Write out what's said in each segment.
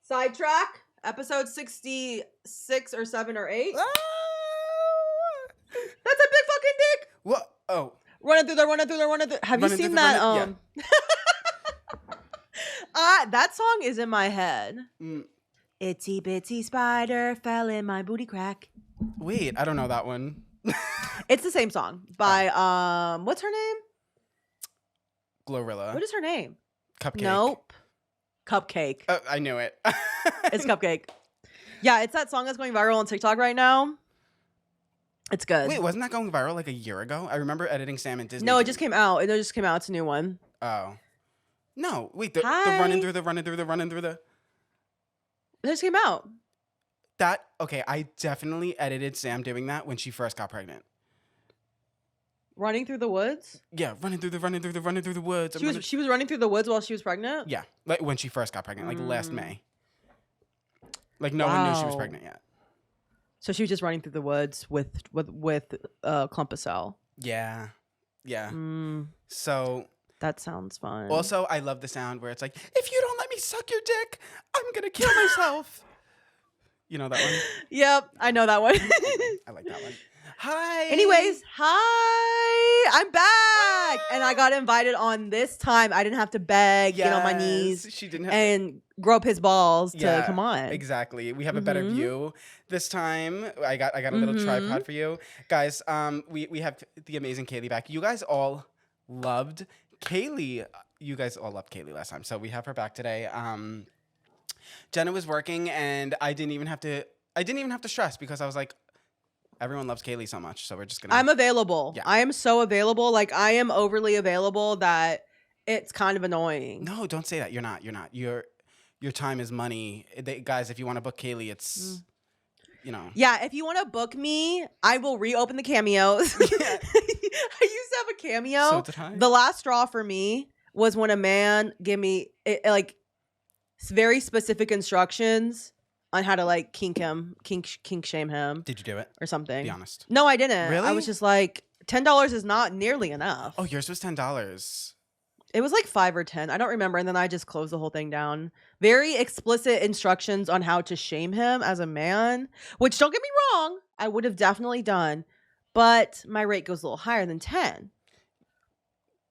Sidetrack, episode 66 or 7 or 8. Ah! That's a big fucking dick. What? Oh. Running through. Have you seen that? That song is in my head. Itsy bitsy spider fell in my booty crack. Wait, I don't know that one. It's the same song by what's her name? Glorilla. What is her name? Cupcake. Nope. Cupcake. I knew it. It's Cupcake. Yeah, it's that song that's going viral on TikTok right now. It's good. Wait, wasn't that going viral like a year ago? I remember editing Sam and Disney. No, it just came out. It's a new one. Oh. No, wait, the running through the. It just came out. Okay, I definitely edited Sam doing that when she first got pregnant. Running through the woods? Yeah, running through the woods. She was running through the woods while she was pregnant? Yeah, like when she first got pregnant, like last May. Like no one knew she was pregnant yet. So she was just running through the woods with clump of cell. Yeah. So that sounds fun. Also, I love the sound where it's like, if you don't let me suck your dick, I'm gonna kill myself. You know that one? Yep, I know that one. I like that one. Hi. Anyways, hi. I'm back. And I got invited on this time. I didn't have to beg, get on my knees. She didn't have and grow up his balls to come on. Exactly. We have a better view this time. I got a little tripod for you. Guys, we have the amazing Kalie back. You guys all loved Kalie. You guys all loved Kalie last time. So we have her back today. Jenna was working and I didn't even have to stress because I was like, everyone loves Kalie so much, so we're just gonna. I'm available. Yeah. I am so available. Like I am overly available that it's kind of annoying. No, don't say that. You're not. Your time is money, guys. If you want to book Kalie, it's Yeah, if you want to book me, I will reopen the cameos. I used to have a cameo. So did I. The last straw for me was when a man gave me very specific instructions on how to like kink shame him. Did you do it? Or something? Be honest. No, I didn't. Really? I was just like, $10 is not nearly enough. Oh, yours was $10. It was like 5 or 10. I don't remember. And then I just closed the whole thing down. Very explicit instructions on how to shame him as a man, which don't get me wrong, I would have definitely done. But my rate goes a little higher than 10.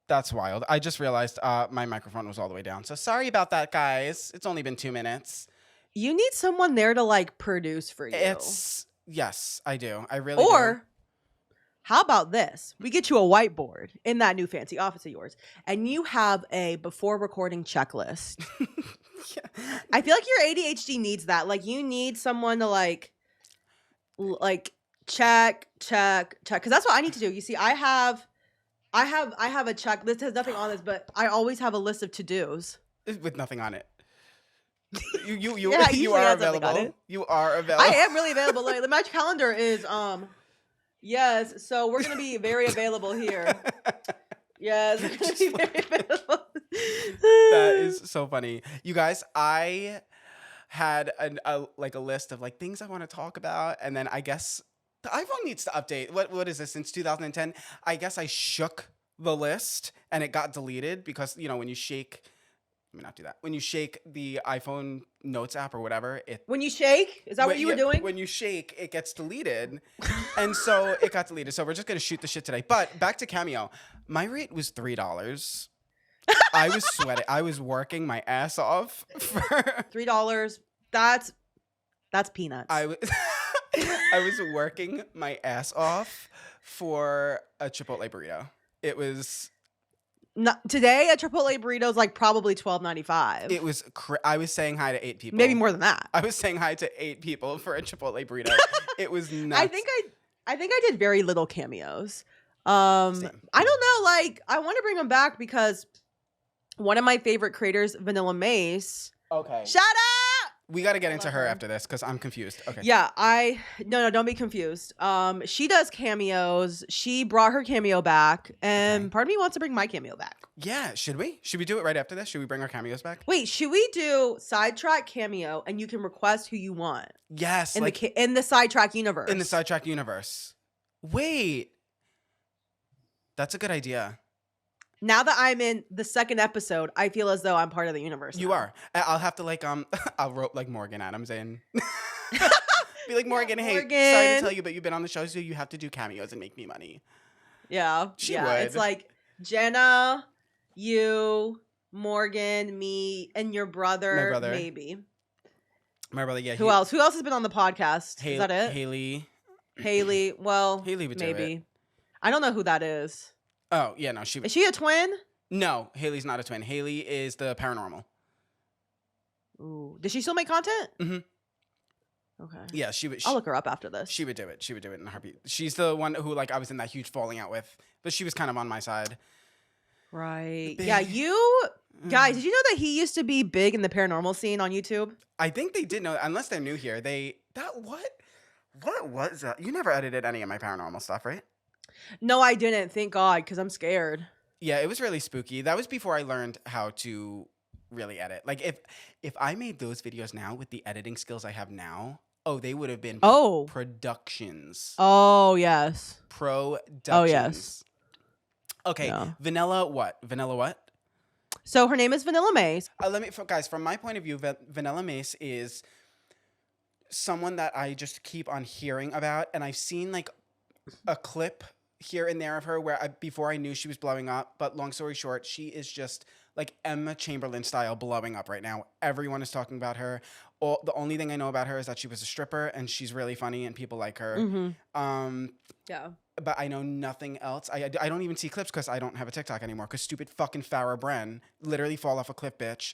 That's wild. I just realized my microphone was all the way down. So sorry about that, guys. It's only been 2 minutes. You need someone there to like produce for you. Yes, I do. I really do. Or how about this? We get you a whiteboard in that new fancy office of yours, and you have a before recording checklist. Yeah. I feel like your ADHD needs that. Like you need someone to like check. Because that's what I need to do. You see, I have a checklist. Has nothing on this, but I always have a list of to-dos with nothing on it. You you are available. You are available. I am really available. Like my calendar is yes. So we're gonna be very available here. Yes, we're gonna be very available. That is so funny, you guys. I had a list of like things I want to talk about, and then I guess the iPhone needs to update. What is this since 2010? I guess I shook the list and it got deleted because when you shake. Let me not do that. When you shake the iPhone Notes app or whatever, when you shake, is that what you were doing? When you shake, it gets deleted, and so it got deleted. So we're just gonna shoot the shit today. But back to Cameo, my rate was $3. I was sweating. I was working my ass off for $3. That's peanuts. I was working my ass off for a Chipotle burrito. It was. Today, a Chipotle burrito is like probably $12.95. It was. I was saying hi to 8 people. Maybe more than that. I was saying hi to 8 people for a Chipotle burrito. It was nuts. I think I did very little cameos. I don't know. Like I want to bring them back because one of my favorite creators, Vanilla Mace. Okay. Shout out. We got to get into her after this because I'm confused. Okay. Yeah, no, don't be confused. She does cameos. She brought her cameo back, and part of me wants to bring my cameo back. Yeah, should we? Should we do it right after this? Should we bring our cameos back? Wait, should we do Sidetrack cameo, and you can request who you want? Yes, in the Sidetrack universe. In the Sidetrack universe. Wait, that's a good idea. now that I'm in the second episode, I feel as though I'm part of the universe. You now. are. I'll have to like I'll rope like Morgan Adams in. Be like, Morgan, hey, sorry to tell you, but you've been on the show, so you have to do cameos and make me money. Yeah. She would. It's like Jenna, you, Morgan, me, and your brother. My brother. Maybe. My brother, yeah. Who else? Who else has been on the podcast? Is that it? Haley. Well, Haley would maybe. do it. I don't know who that is. Oh, yeah, no. Is she a twin? No, Haley's not a twin. Haley is the paranormal. Ooh. Does she still make content? Mm-hmm. Okay. Yeah, she would. I'll look her up after this. She would do it. She would do it in a heartbeat. She's the one who, like, I was in that huge falling out with, but she was kind of on my side. Right. Yeah, you guys, did you know that he used to be big in the paranormal scene on YouTube? I think they did know, unless they're new here. What was that? You never edited any of my paranormal stuff, right? No, I didn't. Thank God, because I'm scared. Yeah, it was really spooky. That was before I learned how to really edit. Like, if I made those videos now with the editing skills I have now, they would have been productions. Oh, yes. Productions. Oh, yes. Okay, yeah. Vanilla what? So her name is Vanilla Mace. Guys, from my point of view, Vanilla Mace is someone that I just keep on hearing about, and I've seen like a clip here and there of her where before I knew she was blowing up, but long story short, she is just like Emma Chamberlain style blowing up right now. Everyone is talking about her. The only thing I know about her is that she was a stripper and she's really funny and people like her. Mm-hmm. Yeah. But I know nothing else. I don't even see clips because I don't have a TikTok anymore because stupid fucking Farrah Bren literally fall off a cliff, bitch.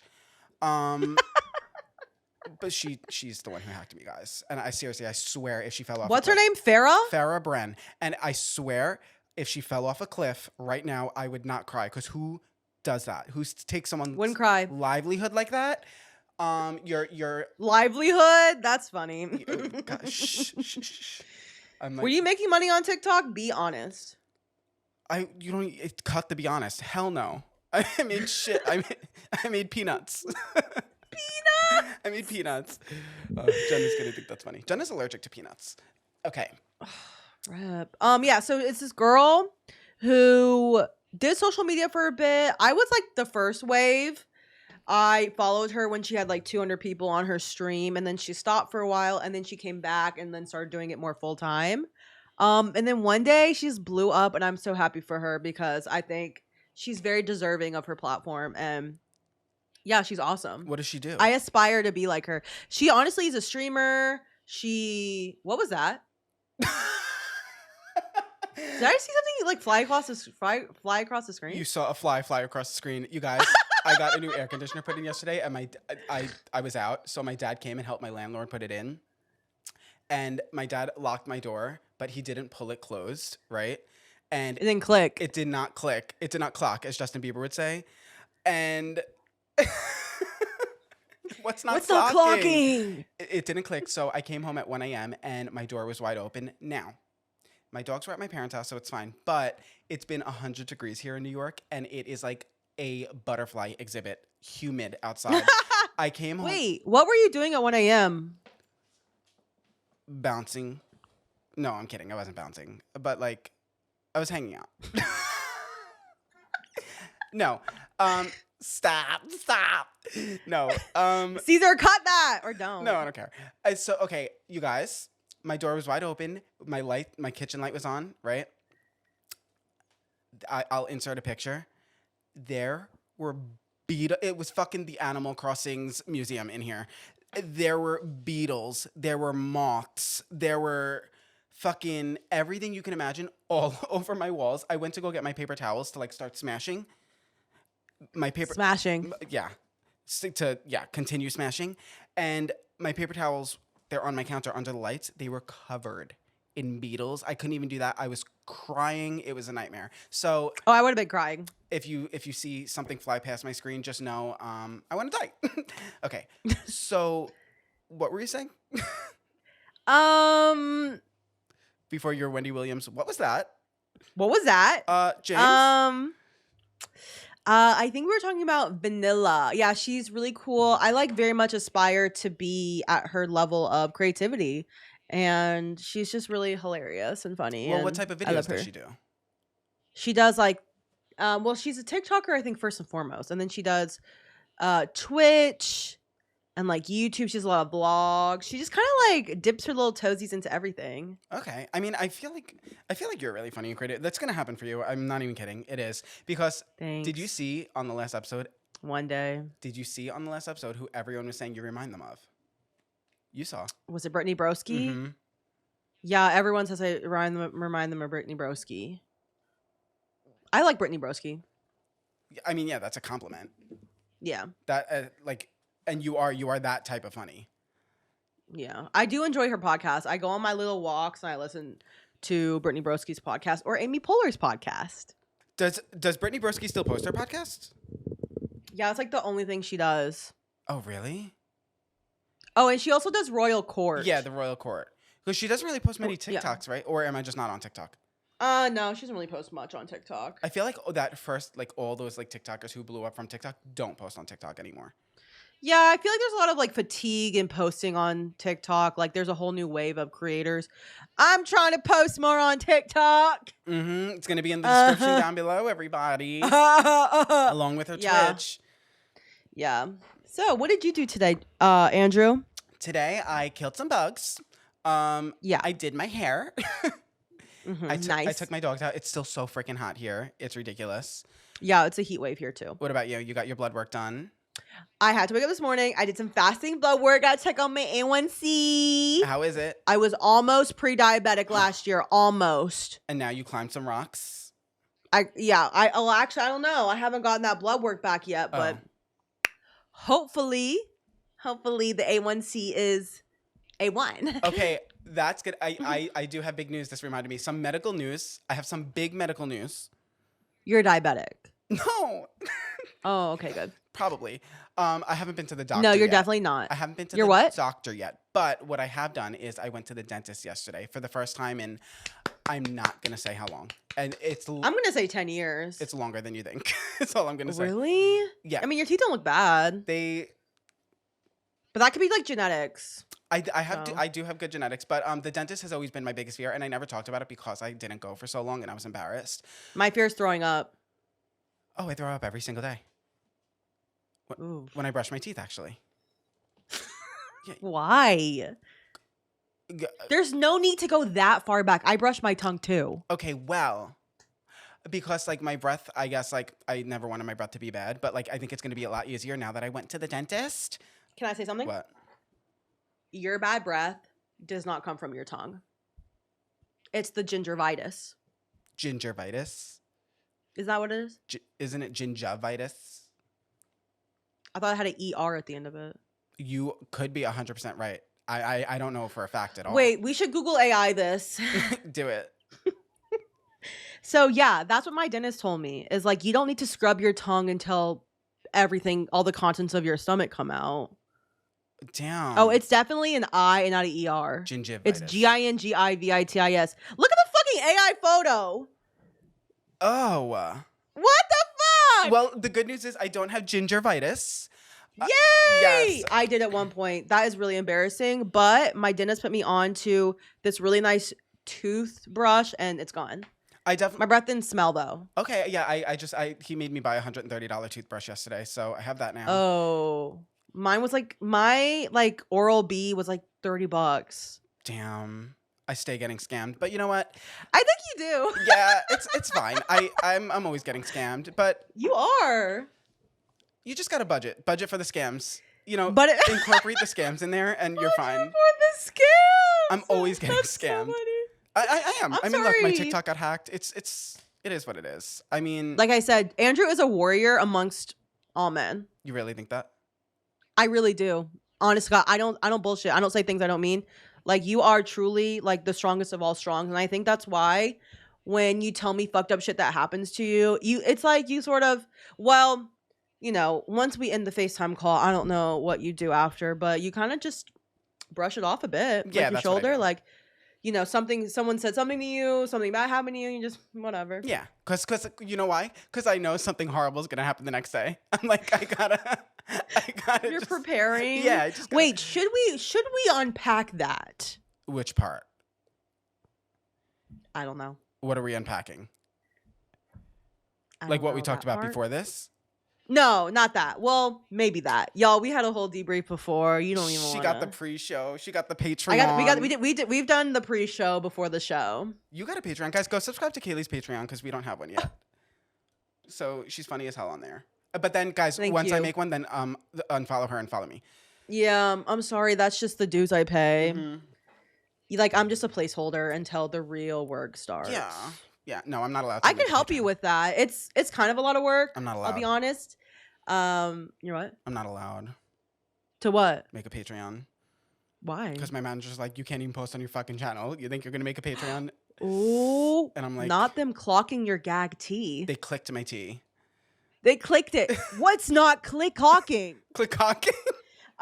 But she's the one who hacked me, guys. And I swear if she fell off What's her name? Farrah? Farrah Bren. And I swear if she fell off a cliff right now, I would not cry because who does that? Who takes someone's livelihood like that? Your livelihood? That's funny. Gosh, were you making money on TikTok? Be honest. You don't cut to be honest. Hell no. I made shit. I made peanuts. I made peanuts. Jenna's gonna think that's funny. Jenna's allergic to peanuts. Okay. Rip. Yeah, so it's this girl who did social media for a bit. I was like the first wave. I followed her when she had like 200 people on her stream, and then she stopped for a while, and then she came back and then started doing it more full time. And then one day she just blew up, and I'm so happy for her because I think she's very deserving of her platform. And yeah, she's awesome. What does she do? I aspire to be like her. She honestly is a streamer. What was that? Did I see something like fly across the screen? You saw a fly across the screen. You guys, I got a new air conditioner put in yesterday, and I was out, so my dad came and helped my landlord put it in. And my dad locked my door, but he didn't pull it closed, right? And it didn't click. It did not click. It did not clock, as Justin Bieber would say. And what's not clocking? It didn't click, so I came home at 1 a.m. and my door was wide open. Now, my dogs were at my parents' house, so it's fine. But it's been 100 degrees here in New York, and it is like a butterfly exhibit, humid outside. I came home. Wait, what were you doing at 1 a.m.? Bouncing. No, I'm kidding. I wasn't bouncing. But like, I was hanging out. No. Stop. No. Caesar, cut that or don't. No, I don't care. Okay, you guys. My door was wide open. My kitchen light was on, right? I'll insert a picture. There were it was fucking the Animal Crossings museum in here. There were beetles. There were moths. There were fucking everything you can imagine all over my walls. I went to go get my paper towels to like start smashing. Yeah. Continue smashing. And my paper towels, they're on my counter under the lights. They were covered in beetles. I couldn't even do that. I was crying. It was a nightmare. So I would have been crying. If you see something fly past my screen, just know I want to die. Okay. So what were you saying? Before your Wendy Williams, what was that? James? I think we were talking about Vanilla. Yeah, she's really cool. I like very much aspire to be at her level of creativity. And she's just really hilarious and funny. Well, what type of videos does she do? She does like Well, she's a TikToker, I think, first and foremost, and then she does Twitch and like YouTube. She does a lot of blogs. She just kind of like dips her little toesies into everything. Okay. I mean, I feel like you're really funny and creative. That's gonna happen for you. I'm not even kidding. It is because Thanks. did you see on the last episode? One day. Did you see on the last episode who everyone was saying you remind them of? You saw. Was it Brittany Broski? Mm-hmm. Yeah, everyone says I remind them of Brittany Broski. I like Brittany Broski. I mean, yeah, that's a compliment. Yeah. That and you are that type of funny. Yeah. I do enjoy her podcast. I go on my little walks and I listen to Brittany Broski's podcast or Amy Poehler's podcast. Does Brittany Broski still post her podcast? Yeah, it's like the only thing she does. Oh, really? Oh, and she also does Royal Court. Yeah, the Royal Court. Because she doesn't really post many TikToks, right? Or am I just not on TikTok? No, she doesn't really post much on TikTok. I feel like that first, like all those like TikTokers who blew up from TikTok don't post on TikTok anymore. Yeah, I feel like there's a lot of like fatigue in posting on TikTok. Like there's a whole new wave of creators. I'm trying to post more on TikTok. Mm-hmm. It's going to be in the description down below, everybody. Along with her Twitch. Yeah. So what did you do today, Andrew? Today, I killed some bugs. Yeah. I did my hair. Nice. I took my dogs out. It's still so freaking hot here. It's ridiculous. Yeah, it's a heat wave here too. What about you? You got your blood work done? I had to wake up this morning. I did some fasting blood work. Got to check on my A1C. How is it? I was almost pre-diabetic last year. Almost. And now you climbed some rocks? Actually, I don't know. I haven't gotten that blood work back yet, but hopefully the A1C is A1. Okay, that's good. I do have big news. This reminded me. Some medical news. I have some big medical news. You're diabetic. No. Oh, okay, good. Probably. I haven't been to the doctor No, you're yet. definitely not. I haven't been to You're the what? doctor yet. But what I have done is I went to the dentist yesterday for the first time in, I'm not going to say how long. And I'm going to say 10 years. It's longer than you think. That's all I'm going to say. Really? Yeah. I mean, your teeth don't look bad. But that could be like genetics. I do have good genetics, but the dentist has always been my biggest fear, and I never talked about it because I didn't go for so long and I was embarrassed. My fear is throwing up. Oh, I throw up every single day. When I brush my teeth, actually. Yeah. Why? There's no need to go that far back. I brush my tongue too. Okay, well, because like my breath, I guess like I never wanted my breath to be bad, but like I think it's going to be a lot easier now that I went to the dentist. Can I say something? What? Your bad breath does not come from your tongue. It's the gingivitis. Gingivitis? Is that what it is? Isn't it gingivitis? I thought it had an ER at the end of it. You could be 100% right. I don't know for a fact at all. Wait, we should Google AI this. Do it. So yeah, that's what my dentist told me. Is like you don't need to scrub your tongue until all the contents of your stomach come out. Damn. Oh, it's definitely an I and not an ER. Gingivitis. It's Gingivitis. Look at the fucking AI photo. Oh. What the fuck? Well, the good news is I don't have gingivitis. Yay! Yes. I did at one point. That is really embarrassing, but my dentist put me on to this really nice toothbrush and it's gone. My breath didn't smell though. Okay, yeah, he made me buy a $130 toothbrush yesterday, so I have that now. Oh. Mine was like my Oral-B was like $30. Damn. I stay getting scammed, but you know what? I think you do. Yeah, it's fine. I'm always getting scammed, but you are. You just got to budget for the scams. You know, but incorporate the scams in there, and you're fine. For the scams. I'm always getting scammed. So I am. I mean, sorry. look, my TikTok got hacked. It is what it is. I mean, like I said, Andrew is a warrior amongst all men. You really think that? I really do. Honest to God, I don't bullshit. I don't say things I don't mean. Like you are truly like the strongest of all strong, and I think that's why when you tell me fucked up shit that happens to you, it's like you sort of once we end the FaceTime call, I don't know what you do after, but you kind of just brush it off a bit. Yeah, like your shoulder, like someone said something to you, something bad happened to you, and you just whatever. Yeah, because you know why? Because I know something horrible is gonna happen the next day. I'm like, I gotta. You're preparing. Yeah. Wait, should we unpack that? Which part? I don't know. What are we unpacking? I Like don't what we know talked that about part. before this? No, not that. Well, maybe that. Y'all, we had a whole debrief before. You don't even She want got the to. pre-show. She got the We've done the pre-show before the show. You got a Patreon. Guys, go subscribe to Kalie's Patreon because we don't have one yet. So she's funny as hell on there. But then, guys, Thank once I you. make one, then unfollow her and follow me. Yeah, I'm sorry. That's just the dues I pay. Mm-hmm. Like, I'm just a placeholder until the real work starts. Yeah. No, I'm not allowed to. I can help you with that. It's kind of a lot of work. I'm not allowed. I'll be honest. You're what? I'm not allowed. To what? Make a Patreon. Why? Because my manager's like, you can't even post on your fucking channel. You think you're gonna make a Patreon? Ooh. And I'm like, not them clocking your gag tea. They clicked my tea. They clicked it. What's not clocking? Click cocking.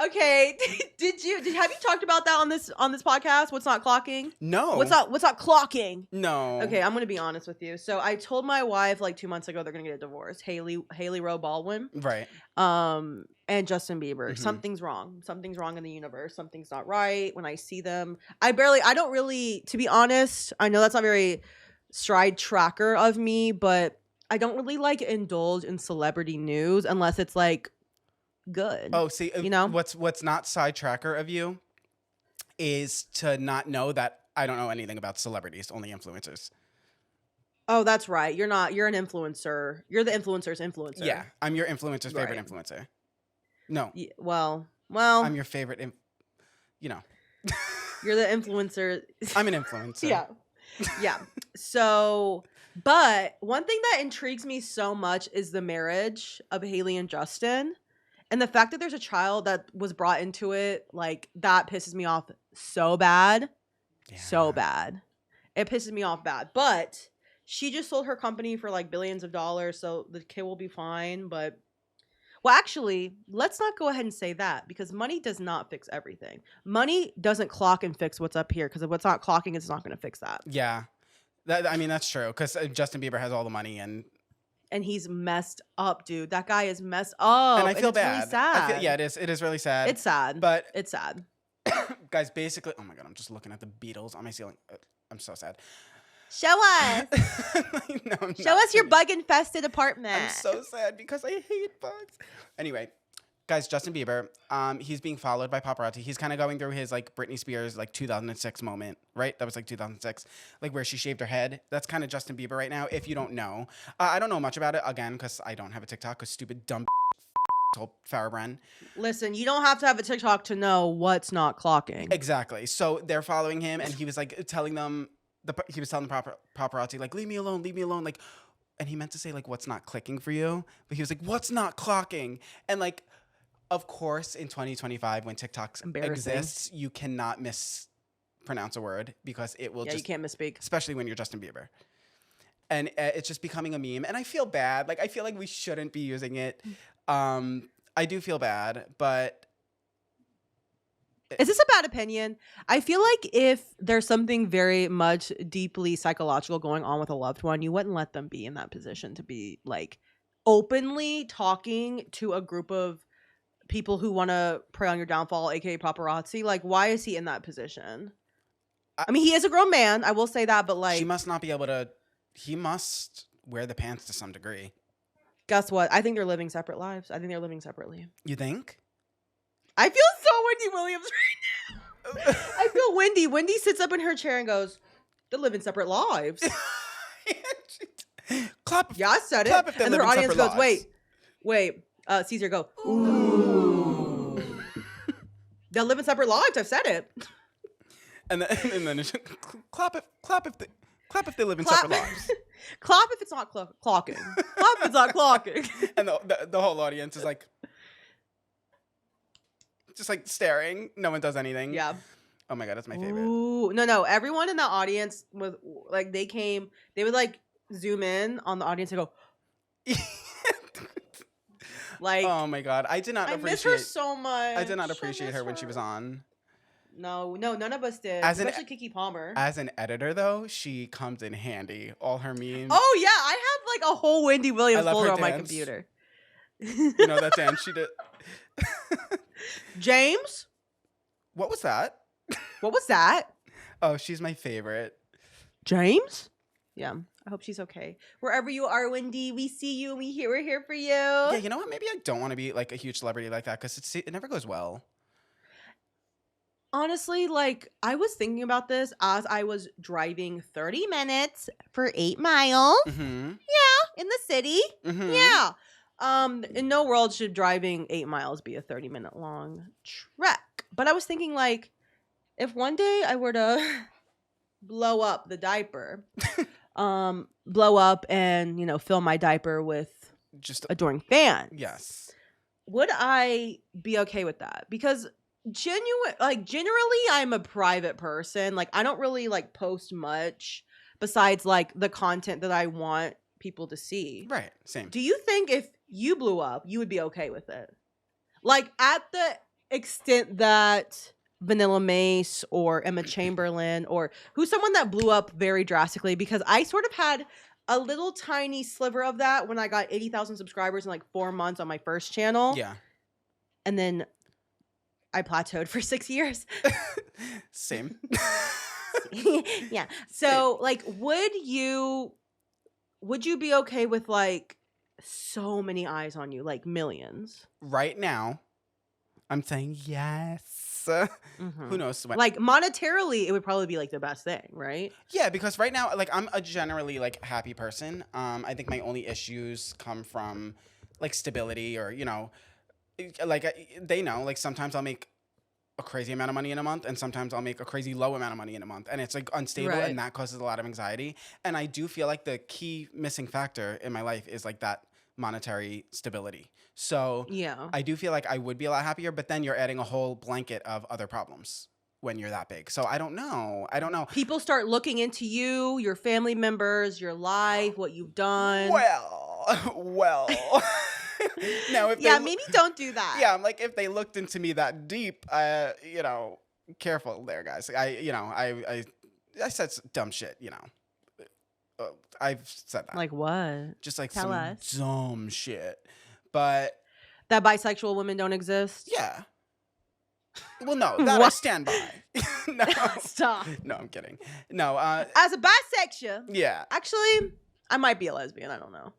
Okay. Have you talked about that on this podcast? What's not clocking? No. What's not clocking? No. Okay, I'm gonna be honest with you. So I told my wife like 2 months ago they're gonna get a divorce. Haley Rowe Baldwin. Right. And Justin Bieber. Mm-hmm. Something's wrong. Something's wrong in the universe. Something's not right. When I see them, I don't really, to be honest, I know that's not very stride tracker of me, but I don't really like indulge in celebrity news unless it's like good. Oh, see, you know what's not sidetracker of you is to not know that I don't know anything about celebrities, only influencers. Oh, that's right. You're an influencer. You're the influencer's influencer. Yeah, I'm your influencer's favorite influencer. No. Yeah, well. I'm your favorite, You're the influencer. I'm an influencer. Yeah. Yeah. So, but one thing that intrigues me so much is the marriage of Haley and Justin. And the fact that there's a child that was brought into it, like, that pisses me off so bad. Yeah. So bad. It pisses me off bad. But she just sold her company for, like, billions of dollars, so the kid will be fine. But, well, actually, let's not go ahead and say that, because money does not fix everything. Money doesn't clock and fix what's up here, because if what's not clocking, it's not going to fix that. Yeah. That's true, because Justin Bieber has all the money, and he's messed up, dude. That guy is messed up. And I feel bad. Really sad. It is. It is really sad. It's sad. But it's sad. Guys, basically, oh my God, I'm just looking at the Beatles on my ceiling. I'm so sad. Show us. No, Show us your bug-infested apartment. I'm so sad because I hate bugs. Anyway, guys, Justin Bieber, he's being followed by paparazzi. He's kind of going through his like Britney Spears like 2006 moment, right? That was like 2006, like where she shaved her head. That's kind of Justin Bieber right now. If you don't know, I don't know much about it again because I don't have a TikTok. Because stupid dumb told Farrah Bren. Listen, you don't have to have a TikTok to know what's not clocking. Exactly. So they're following him, and he was like telling them he was telling the paparazzi like, leave me alone, like, and he meant to say like, what's not clicking for you, but he was like, what's not clocking, and like. Of course, in 2025, when TikTok exists, you cannot mispronounce a word because it will you can't misspeak. Especially when you're Justin Bieber. And it's just becoming a meme. And I feel bad. Like, I feel like we shouldn't be using it. I do feel bad, but... Is this a bad opinion? I feel like if there's something very much deeply psychological going on with a loved one, you wouldn't let them be in that position to be, like, openly talking to a group of people who want to prey on your downfall, aka paparazzi. Like, why is he in that position? I mean, he is a grown man, I will say that, but like, she must not be able to. He must wear the pants to some degree. Guess what? I think they're living separate lives. I think they're living separately. You think? I feel so Wendy Williams right now. I feel Wendy. Wendy sits up in her chair and goes, "They're living separate lives." Clap. Yeah, I said it. And her audience goes, lives. "Wait." Caesar, go. Ooh. They'll live in separate lives. I've said it. And then clap if they live in separate lives. Clap if it's not clocking. Clap if it's not clocking. And the whole audience is like, just like staring. No one does anything. Yeah. Oh my God, that's my favorite. Ooh, no. Everyone in the audience was like, they would like zoom in on the audience and go. Like, oh my God, I miss her so much. I did not appreciate her when she was on. No, none of us did. Especially Kiki Palmer. As an editor, though, she comes in handy. All her memes. Oh yeah, I have like a whole Wendy Williams folder on my computer. You know that dance she did. James. What was that? What was that? Oh, she's my favorite. James. Yeah. I hope she's okay. Wherever you are, Wendy, we see you and we're here for you. Yeah, you know what? Maybe I don't want to be like a huge celebrity like that because it never goes well. Honestly, like I was thinking about this as I was driving 30 minutes for 8 miles. Mm-hmm. In the city. Mm-hmm. Yeah. In no world should driving 8 miles be a 30-minute long trek. But I was thinking like if one day I were to blow up the diaper, blow up and, fill my diaper with Just adoring fans. yes. Would I be okay with that? Because generally I'm a private person. Like I don't really like post much besides like the content that I want people to see. Right. Same. Do you think if you blew up, you would be okay with it? Like at the extent that Vanilla Mace or Emma Chamberlain or who's someone that blew up very drastically, because I sort of had a little tiny sliver of that when I got 80,000 subscribers in like 4 months on my first channel. Yeah. And then I plateaued for 6 years. Same. Yeah. So like would you be okay with like so many eyes on you, like millions? Right now, I'm saying yes. Who knows when? Like monetarily, it would probably be like the best thing, right? Yeah, because right now, like I'm a generally like happy person. I think my only issues come from like stability or they know like sometimes I'll make a crazy amount of money in a month and sometimes I'll make a crazy low amount of money in a month and it's like unstable Right. and that causes a lot of anxiety. And I do feel like the key missing factor in my life is like that monetary stability. So Yeah. I do feel like I would be a lot happier, but then you're adding a whole blanket of other problems when you're that big. So I don't know. People start looking into you, your family members, your life, what you've done. Well. Now, if maybe don't do that. Yeah, I'm like if they looked into me that deep, careful there, guys. I said dumb shit. I've said that. Like what? Just like Tell some us. dumb shit. But That bisexual women don't exist? yeah. Well, no, that I stand by. No, Stop. no, I'm kidding. No, As a bisexual, yeah. actually, I might be a lesbian. I don't know.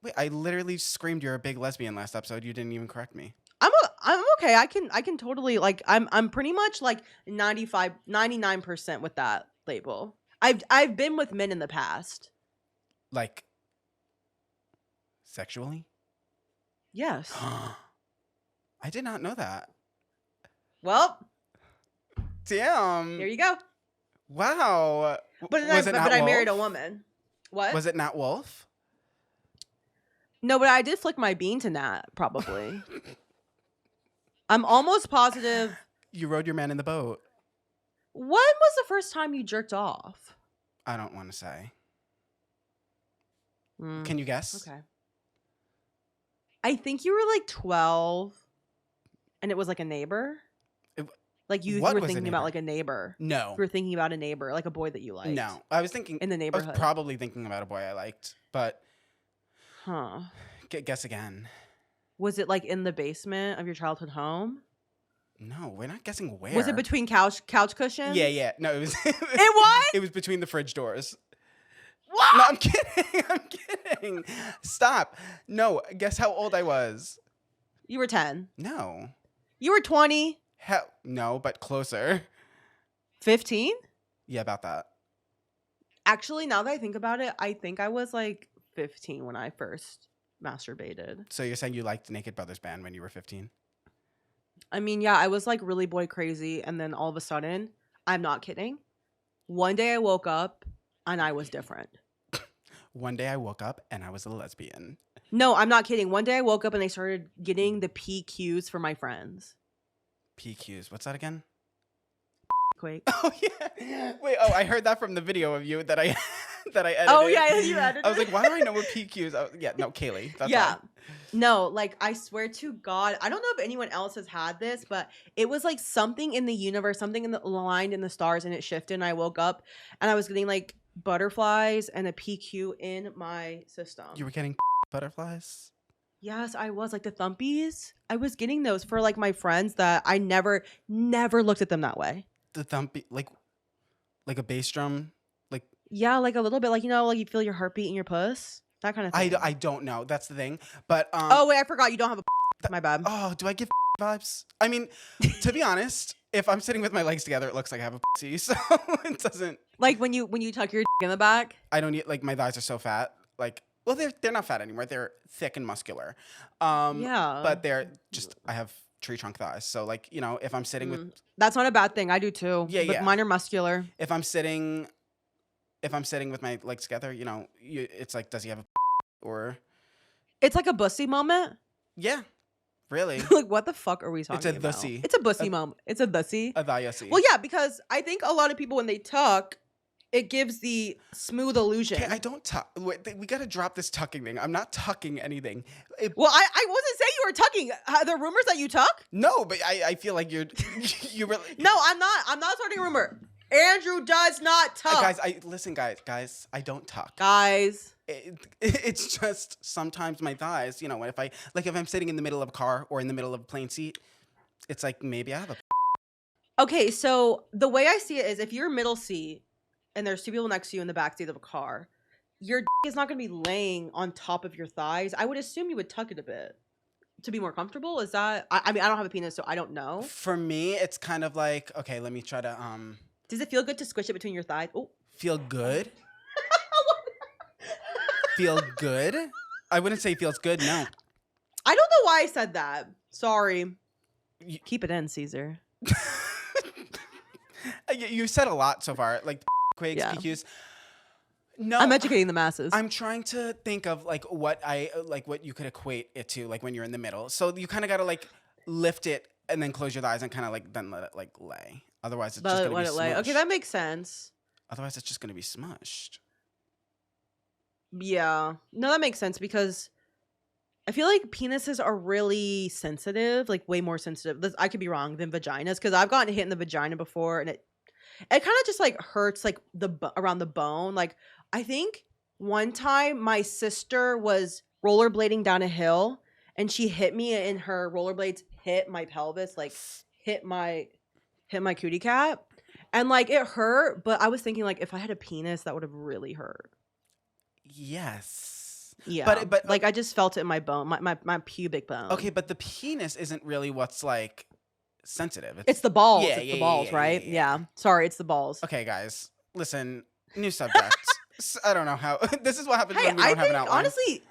Wait, I literally screamed you're a big lesbian last episode. You didn't even correct me. I'm okay. I can totally like I'm pretty much like 99% with that label. I've been with men in the past. Like sexually? Yes. I did not know that. Well, Damn. here you go. Wow. But I married a woman. What? Was it Nat Wolf? No, but I did flick my bean to Nat, probably. I'm almost positive. You rode your man in the boat. When was the first time you jerked off? I don't want to say. Can you guess? Okay. I think you were like 12 and it was like a neighbor. Like you were thinking about like a neighbor. No. You were thinking about a neighbor, like a boy that you liked. No. I was thinking in the neighborhood. I was probably thinking about a boy I liked, but guess again. Was it like in the basement of your childhood home? No, we're not guessing where. Was it between couch cushions? Yeah. No, it was. It was? It was between the fridge doors. What? No, I'm kidding. Stop. No, guess how old I was. You were 10. No. You were 20. Hell, no, but closer. 15? Yeah, about that. Actually, now that I think about it, I think I was like 15 when I first masturbated. So you're saying you liked Naked Brothers Band when you were 15? I mean, yeah, I was like really boy crazy. And then all of a sudden, I'm not kidding. One day I woke up and I was different. One day I woke up and I was a lesbian. No, I'm not kidding. One day I woke up and I started getting the PQs for my friends. PQs. What's that again? Quake. Oh, yeah. Wait, I heard that from the video of you that I edited. Oh, yeah, you edited. I was like, why do I know what PQs? Yeah, no, Kalie. That's yeah. all. No, like I swear to God, I don't know if anyone else has had this, but it was like something in the universe, something in the aligned in the stars, and it shifted. And I woke up and I was getting like butterflies and a PQ in my system. You were getting butterflies? Yes, I was like the thumpies. I was getting those for like my friends that I never looked at them that way. The thumpy, like a bass drum, like Yeah, like a little bit, like, like you feel your heartbeat in your puss, that kind of thing. I don't know. That's the thing. But Oh wait, I forgot you don't have a. My bad. oh, do I give vibes? I mean, to be honest, if I'm sitting with my legs together, it looks like I have a pussy, so it doesn't. Like when you tuck your in the back. I don't need, like, my thighs are so fat. Like, well, they're not fat anymore. They're thick and muscular. Yeah. But they're just, I have tree trunk thighs. So, like, if I'm sitting with, That's not a bad thing. I do too. Yeah, but yeah. Mine are muscular. if I'm sitting with my legs together, it's like, does he have a or It's like a bussy moment. yeah, really? Like what the fuck are we talking It's a about? bussy. It's a bussy moment. It's a bussy. A thigh-ussy. Well, yeah, because I think a lot of people when they tuck, it gives the smooth illusion. Okay, I don't tuck. Wait, we gotta drop this tucking thing. I'm not tucking anything. Well, I wasn't saying you were tucking. Are there rumors that you tuck? No, but I feel like you really. No, I'm not. I'm not starting a rumor. Andrew does not tuck. Guys, I don't tuck. Guys. It's just sometimes my thighs, if I'm sitting in the middle of a car or in the middle of a plane seat, it's like maybe I have a. Okay, so the way I see it is if you're middle seat and there's two people next to you in the back seat of a car, your is not going to be laying on top of your thighs. I would assume you would tuck it a bit to be more comfortable. Is that? I mean, I don't have a penis, so I don't know. For me, it's kind of like, okay, let me try to Does it feel good to squish it between your thighs? Oh, feel good. Feel good? I wouldn't say feels good. No. I don't know why I said that. Sorry. You- Keep it in, Caesar. You said a lot so far, like quakes, Yeah. PQs. No, I'm educating the masses. I'm trying to think of what you could equate it to, like when you're in the middle. So you kind of gotta like lift it and then close your eyes and kind of like then let it like lay. Otherwise, it's just gonna be smushed. Okay, that makes sense. Otherwise, it's just gonna be smushed. Yeah. No, that makes sense because I feel like penises are really sensitive, like way more sensitive. I could be wrong than vaginas because I've gotten hit in the vagina before and it kind of just like hurts like around the bone. Like I think one time my sister was rollerblading down a hill and she hit me and her rollerblades hit my pelvis, like hit my cootie cat. And like it hurt, but I was thinking like if I had a penis that would have really hurt. Yes. Yeah. But like I just felt it in my bone, my pubic bone. Okay, but the penis isn't really what's like sensitive. It's the balls. Yeah, It's the balls, right? Yeah. Sorry, it's the balls. Okay, guys, listen. New subject. I don't know how. This is what happens when we don't have an outline. Honestly,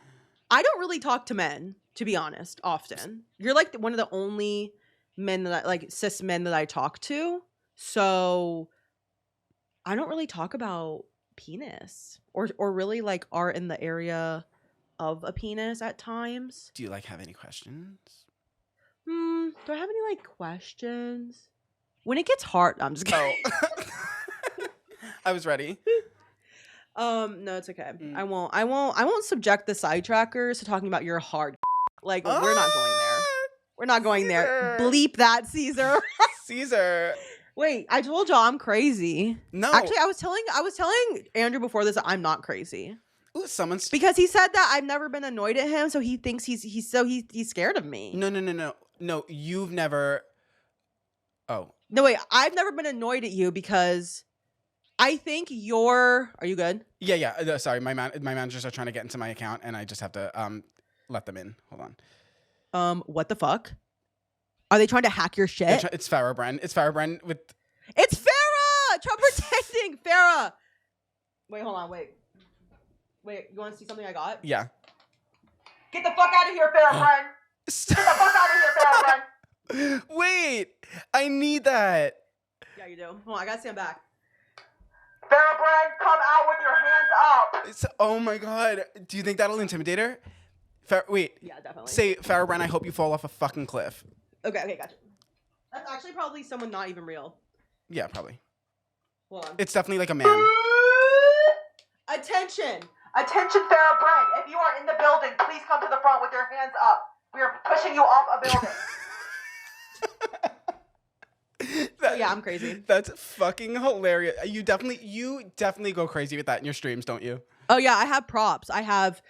I don't really talk to men, to be honest, often. You're like one of the only men that cis men that I talk to. So I don't really talk about penis or really like are in the area of a penis at times. Do you have any questions? Do I have any questions? When it gets hard, I'm just kidding. Oh. I was ready. No, it's okay. I won't subject the sidetrackers to talking about your hard. We're not going there. We're not going there. Bleep that, Caesar. Caesar. Wait, I told y'all I'm crazy. No. Actually, I was telling Andrew before this that I'm not crazy. Ooh, because he said that I've never been annoyed at him, so he thinks he's scared of me. No, you've never. Oh. No, wait, I've never been annoyed at you because I think are you good? Yeah. Sorry, my managers are trying to get into my account, and I just have to let them in. Hold on. What the fuck? Are they trying to hack your shit? It's Farrah Bren. It's Farrah Bren with. It's Farrah. Trump protecting Farrah. Wait, hold on. Wait. You want to see something I got? Yeah. Get the fuck out of here, Farrah Bren. Get the fuck out of here, Farrah Bren. Wait, I need that. Yeah, you do. Hold on, I gotta stand back. Farrah Bren, come out with your hands up. Oh my god. Do you think that'll intimidate her? Wait. Yeah, definitely. Say, Farrah Bren, I hope you fall off a fucking cliff. Okay, gotcha. That's actually probably someone not even real. Yeah, probably. Hold on. It's definitely like a man. Attention, Farrah Bren. If you are in the building, please come to the front with your hands up. We are pushing you off a building. Yeah, I'm crazy. That's fucking hilarious. You definitely go crazy with that in your streams, don't you? Oh yeah, I have props. I have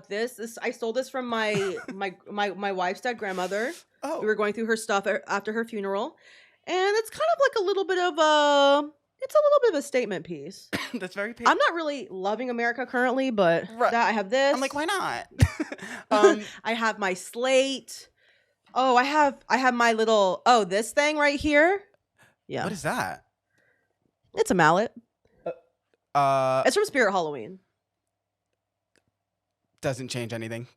this. I stole this from my wife's dead grandmother. Oh. We were going through her stuff after her funeral. And it's kind of like a little bit of It's a little bit of a statement piece. That's very I'm not really loving America currently, but Right. that I have this. I'm like, why not? I have my slate. Oh, I have my little this thing right here. Yeah. What is that? It's a mallet. It's from Spirit Halloween. Doesn't change anything.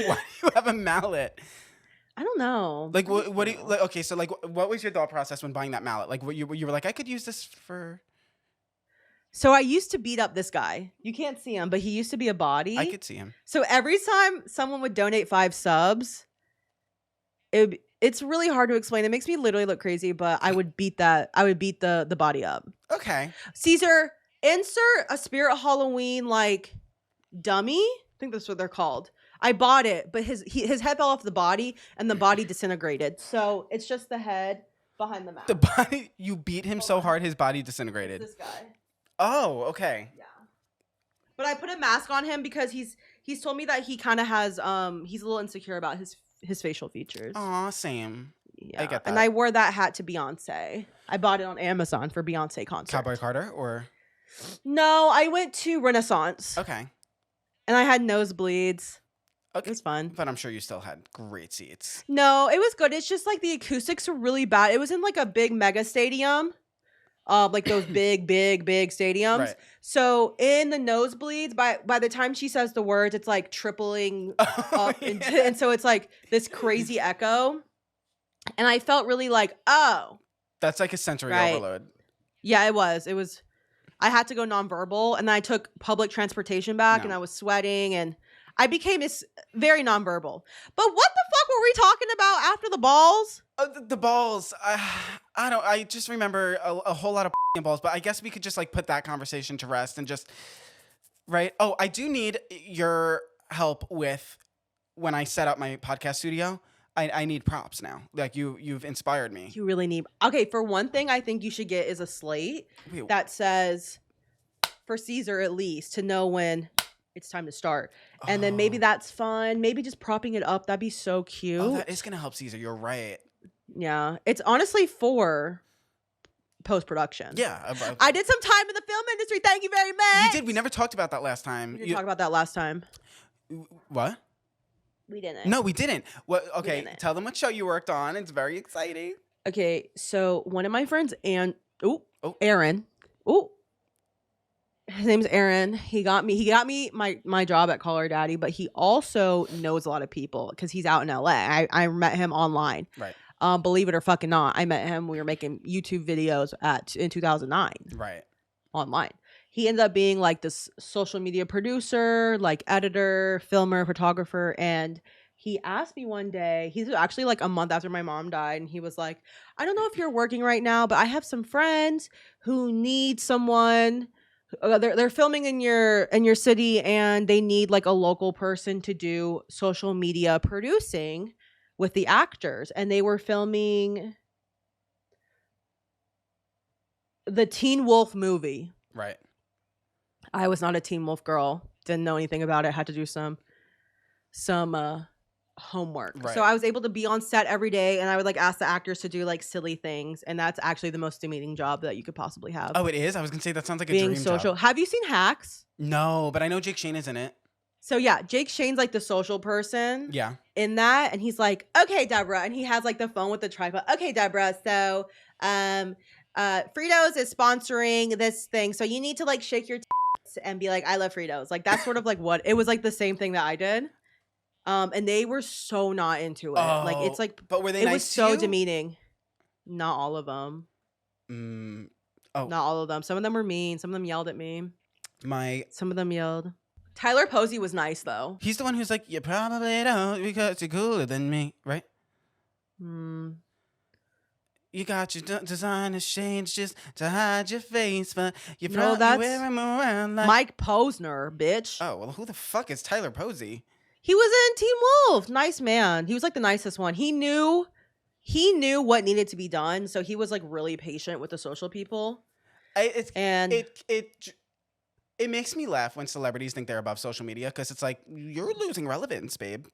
Why do you have a mallet? I don't know. Like, what do you, like, okay, so, like, what was your thought process when buying that mallet? Like, you were like, I could use this for... So I used to beat up this guy. You can't see him, but he used to be a body. I could see him. So every time someone would donate 5 subs, it's really hard to explain. It makes me literally look crazy, but I would beat the body up. Okay. Caesar, insert a Spirit Halloween, like, dummy. I think that's what they're called. I bought it, but his head fell off the body, and the body disintegrated. So it's just the head behind the mask. The body, you beat him so hard, his body disintegrated. This guy. Oh, okay. Yeah. But I put a mask on him because he's told me that he kind of has he's a little insecure about his facial features. Aw, same. Yeah. I get that. And I wore that hat to Beyonce. I bought it on Amazon for Beyonce concert. Cowboy Carter or? No, I went to Renaissance. Okay. And I had nosebleeds. Okay. It was fun. But I'm sure you still had great seats. No, it was good. It's just like the acoustics were really bad. It was in like a big mega stadium. Like those big stadiums. Right. So in the nosebleeds, by the time she says the words, it's like tripling up, Yeah. and so it's like this crazy echo. And I felt really like, oh, That's like a sensory Right. overload. yeah, it was. I had to go nonverbal, and then I took public transportation back, and I was sweating, and I became very nonverbal. But what the fuck were we talking about after the balls? The balls. I just remember a whole lot of balls, but I guess we could just like put that conversation to rest and just, right? Oh, I do need your help with when I set up my podcast studio. I need props now. Like you've inspired me. You really need. Okay, for one thing, I think you should get is a slate Wait, that says, for Caesar at least, to know when it's time to start. And then maybe that's fun. Maybe just propping it up. That'd be so cute. Oh, that is gonna help Caesar. You're right. Yeah. It's honestly for post-production. Yeah. I did some time in the film industry. Thank you very much. You did. We never talked about that last time. We didn't talk about that last time. What? We didn't. No, we didn't. What? Okay, didn't. tell them what show you worked on. It's very exciting. Okay, so one of my friends, Aaron. His name's Aaron. He got me my job at Call Her Daddy, but he also knows a lot of people because he's out in LA. I met him online. Right. Believe it or fucking not, I met him. We were making YouTube videos in 2009. Right. Online. He ended up being like this social media producer, like editor, filmer, photographer. And he asked me one day, he's actually like a month after my mom died. And he was like, I don't know if you're working right now, but I have some friends who need someone. They're filming in your city, and they need like a local person to do social media producing with the actors. And they were filming the Teen Wolf movie. Right. I was not a Teen Wolf girl. Didn't know anything about it. Had to do some homework. Right. So I was able to be on set every day, and I would like ask the actors to do like silly things, and that's actually the most demeaning job that you could possibly have. Oh, it is? I was gonna say that sounds like a Being dream social. job. Have you seen Hacks? No, but I know Jake Shane is in it. So yeah, Jake Shane's like the social person. Yeah. In that, and he's like, okay, Deborah, and he has like the phone with the tripod. Okay, Deborah, so Fritos is sponsoring this thing, so you need to like shake your tits and be like, I love Fritos. Like that's sort of like what it was, like the same thing that I did. And they were so not into it. Like it's like, but were they it nice was to so you? demeaning. Not all of them. Oh, Not all of them. Some of them were mean. Some of them yelled at me. my. Some of them yelled. Tyler Posey was nice though. He's the one who's like, you probably don't because you're cooler than me, right? You got your designer shades just to hide your face, but you probably wear them around like Mike Posner, bitch. Oh, well, who the fuck is Tyler Posey? He was in Teen Wolf. Nice man. He was like the nicest one. He knew what needed to be done, so he was like really patient with the social people. It makes me laugh when celebrities think they're above social media because it's like you're losing relevance, babe.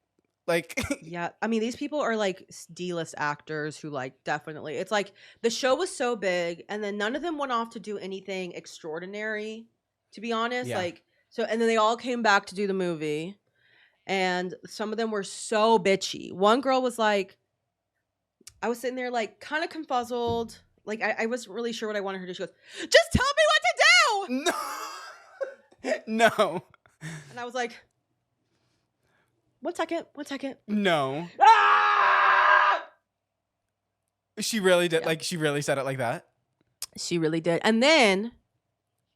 Like, Yeah, I mean, these people are like D-list actors who like definitely. It's like the show was so big, and then none of them went off to do anything extraordinary. To be honest, yeah. like so, and then they all came back to do the movie, and some of them were so bitchy. One girl was like, I was sitting there like kind of confuzzled, like I wasn't really sure what I wanted her to do. She goes, "Just tell me what to do," No. No. and I was like, "One second, one second." No. Ah! She really did. Yeah. Like, she really said it like that. She really did. And then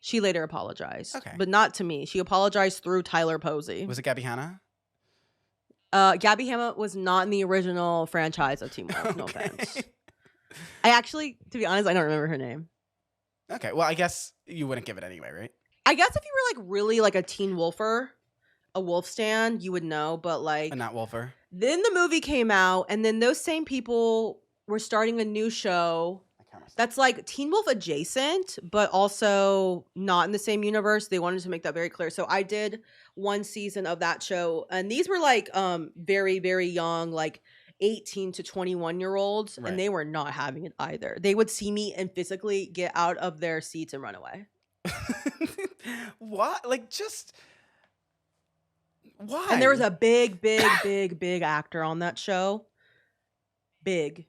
she later apologized. Okay. But not to me. She apologized through Tyler Posey. Was it Gabby Hanna? Gabby Hanna was not in the original franchise of Teen Wolf. No offense. I actually, to be honest, I don't remember her name. Okay. Well, I guess you wouldn't give it anyway, right? I guess if you were like really like a Teen Wolfer, a Wolf stan, you would know. But like, And not Wolfer. then the movie came out, and then those same people were starting a new show that's like Teen Wolf adjacent, but also not in the same universe. They wanted to make that very clear. So I did one season of that show, and these were like very, very young, like 18 to 21-year-olds, Right. and they were not having it either. They would see me and physically get out of their seats and run away. What? Like, just why? And there was a big, big, big, big actor on that show. Big,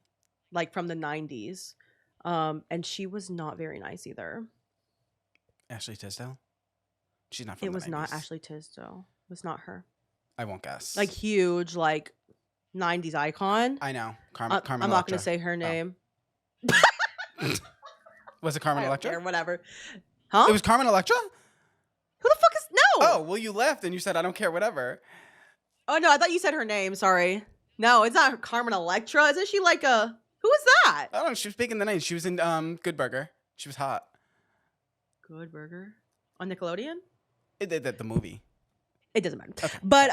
like from the 90s. And she was not very nice either. Ashley Tisdale. She's not from It the was 90s. not Ashley Tisdale. It was not her. I won't guess. Like huge, like 90s icon. I know. Carmen I'm not Electra. gonna say her name. Was it Carmen I don't Electra? care, whatever. Huh? It was Carmen Electra? Who the fuck is no? Oh, well, you left and you said I don't care, whatever. Oh no, I thought you said her name. Sorry. No, it's not Carmen Electra. Isn't she like a? Who is that? I don't know. She was big in the 90s. She was in Good Burger. She was hot. Good Burger on Nickelodeon. The movie. It doesn't matter. Okay. But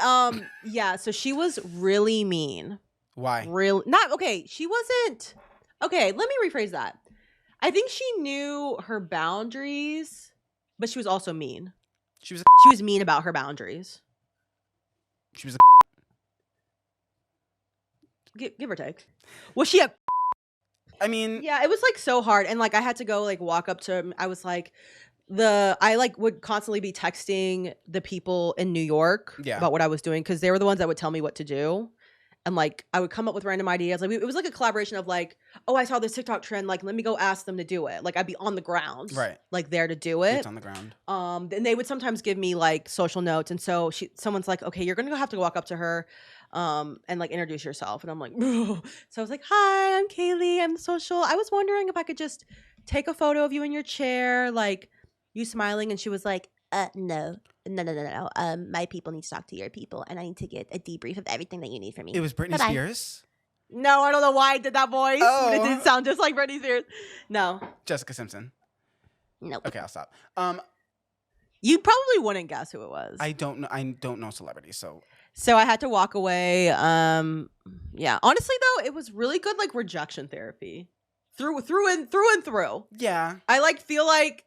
yeah. So she was really mean. Why? Real not okay. She wasn't okay. Let me rephrase that. I think she knew her boundaries, but she was also mean. She was mean about her boundaries. She was Give or take. Was she a I mean, yeah, it was like so hard. And like I had to go like walk up to him. I was like I like would constantly be texting the people in New York Yeah. about what I was doing because they were the ones that would tell me what to do. And like I would come up with random ideas. Like it was like a collaboration of like, oh, I saw this TikTok trend. Like, let me go ask them to do it. Like I'd be on the ground, Right. like there to do it. It's on the ground. And they would sometimes give me like social notes. And so someone's like, okay, you're gonna have to walk up to her, and like introduce yourself. And I'm like, so I was like, hi, I'm Kalie. I'm social. I was wondering if I could just take a photo of you in your chair, like you smiling. And she was like, no. My people need to talk to your people, and I need to get a debrief of everything that you need from me. It was Britney Bye-bye. Spears? No, I don't know why I did that voice. But it Oh. didn't sound just like Britney Spears. No. Jessica Simpson. Nope. Okay, I'll stop. You probably wouldn't guess who it was. I don't know celebrities, so So I had to walk away. Yeah. Honestly though, it was really good like rejection therapy. Through and through. yeah. I like feel like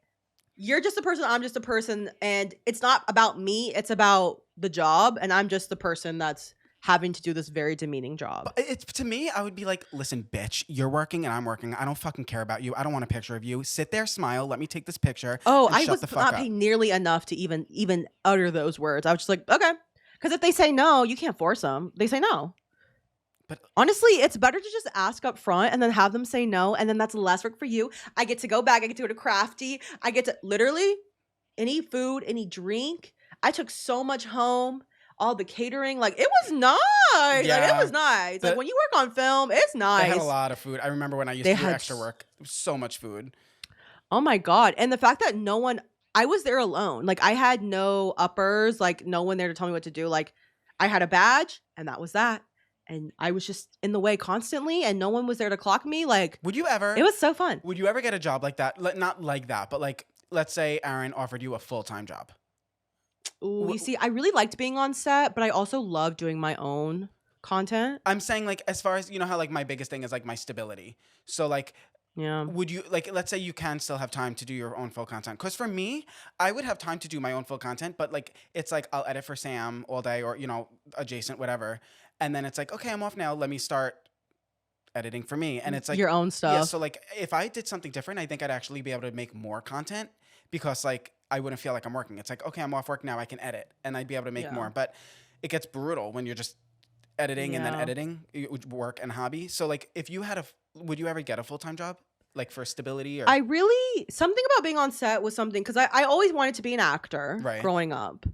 you're just a person, I'm just a person, and it's not about me, it's about the job, and I'm just the person that's having to do this very demeaning job. But it's to me, I would be like, listen, bitch, you're working and I'm working. I don't fucking care about you. I don't want a picture of you. Sit there, smile. Let me take this picture. Oh, and I shut was the fuck not up. paid nearly enough to even utter those words. I was just like, okay. Because if they say no, you can't force them. They say no. But honestly, it's better to just ask up front and then have them say no, and then that's less work for you. I get to go back. I get to go to Crafty. I get to literally any food, any drink. I took so much home. All the catering, like it was nice. Like Yeah. it was nice. Like when you work on film, it's nice. They had a lot of food. I remember when I used They to do had extra work. It was so much food. Oh my God. And the fact that I was there alone. Like I had no uppers, like no one there to tell me what to do. Like I had a badge and that was that. And I was just in the way constantly and no one was there to clock me. Like Would you ever? it was so fun. Would you ever get a job like that? Not like that, but like, let's say Aaron offered you a full-time job. Ooh, you see, I really liked being on set, but I also love doing my own content. I'm saying like, as far as, you know how like my biggest thing is like my stability. So like, Yeah. would you like, let's say you can still have time to do your own full content? Because for me, I would have time to do my own full content, but like, it's like I'll edit for Sam all day or, you know, adjacent, whatever. And then it's like, okay, I'm off now. Let me start editing for me. And it's like, Your own yeah. stuff. So like, if I did something different, I think I'd actually be able to make more content because like I wouldn't feel like I'm working. It's like, okay, I'm off work now. I can edit, and I'd be able to make Yeah. more. But it gets brutal when you're just editing and then Yeah. editing, work and hobby. So like, if you had would you ever get a full-time job, like for stability or? Something about being on set was something, because I always wanted to be an actor Right. growing up.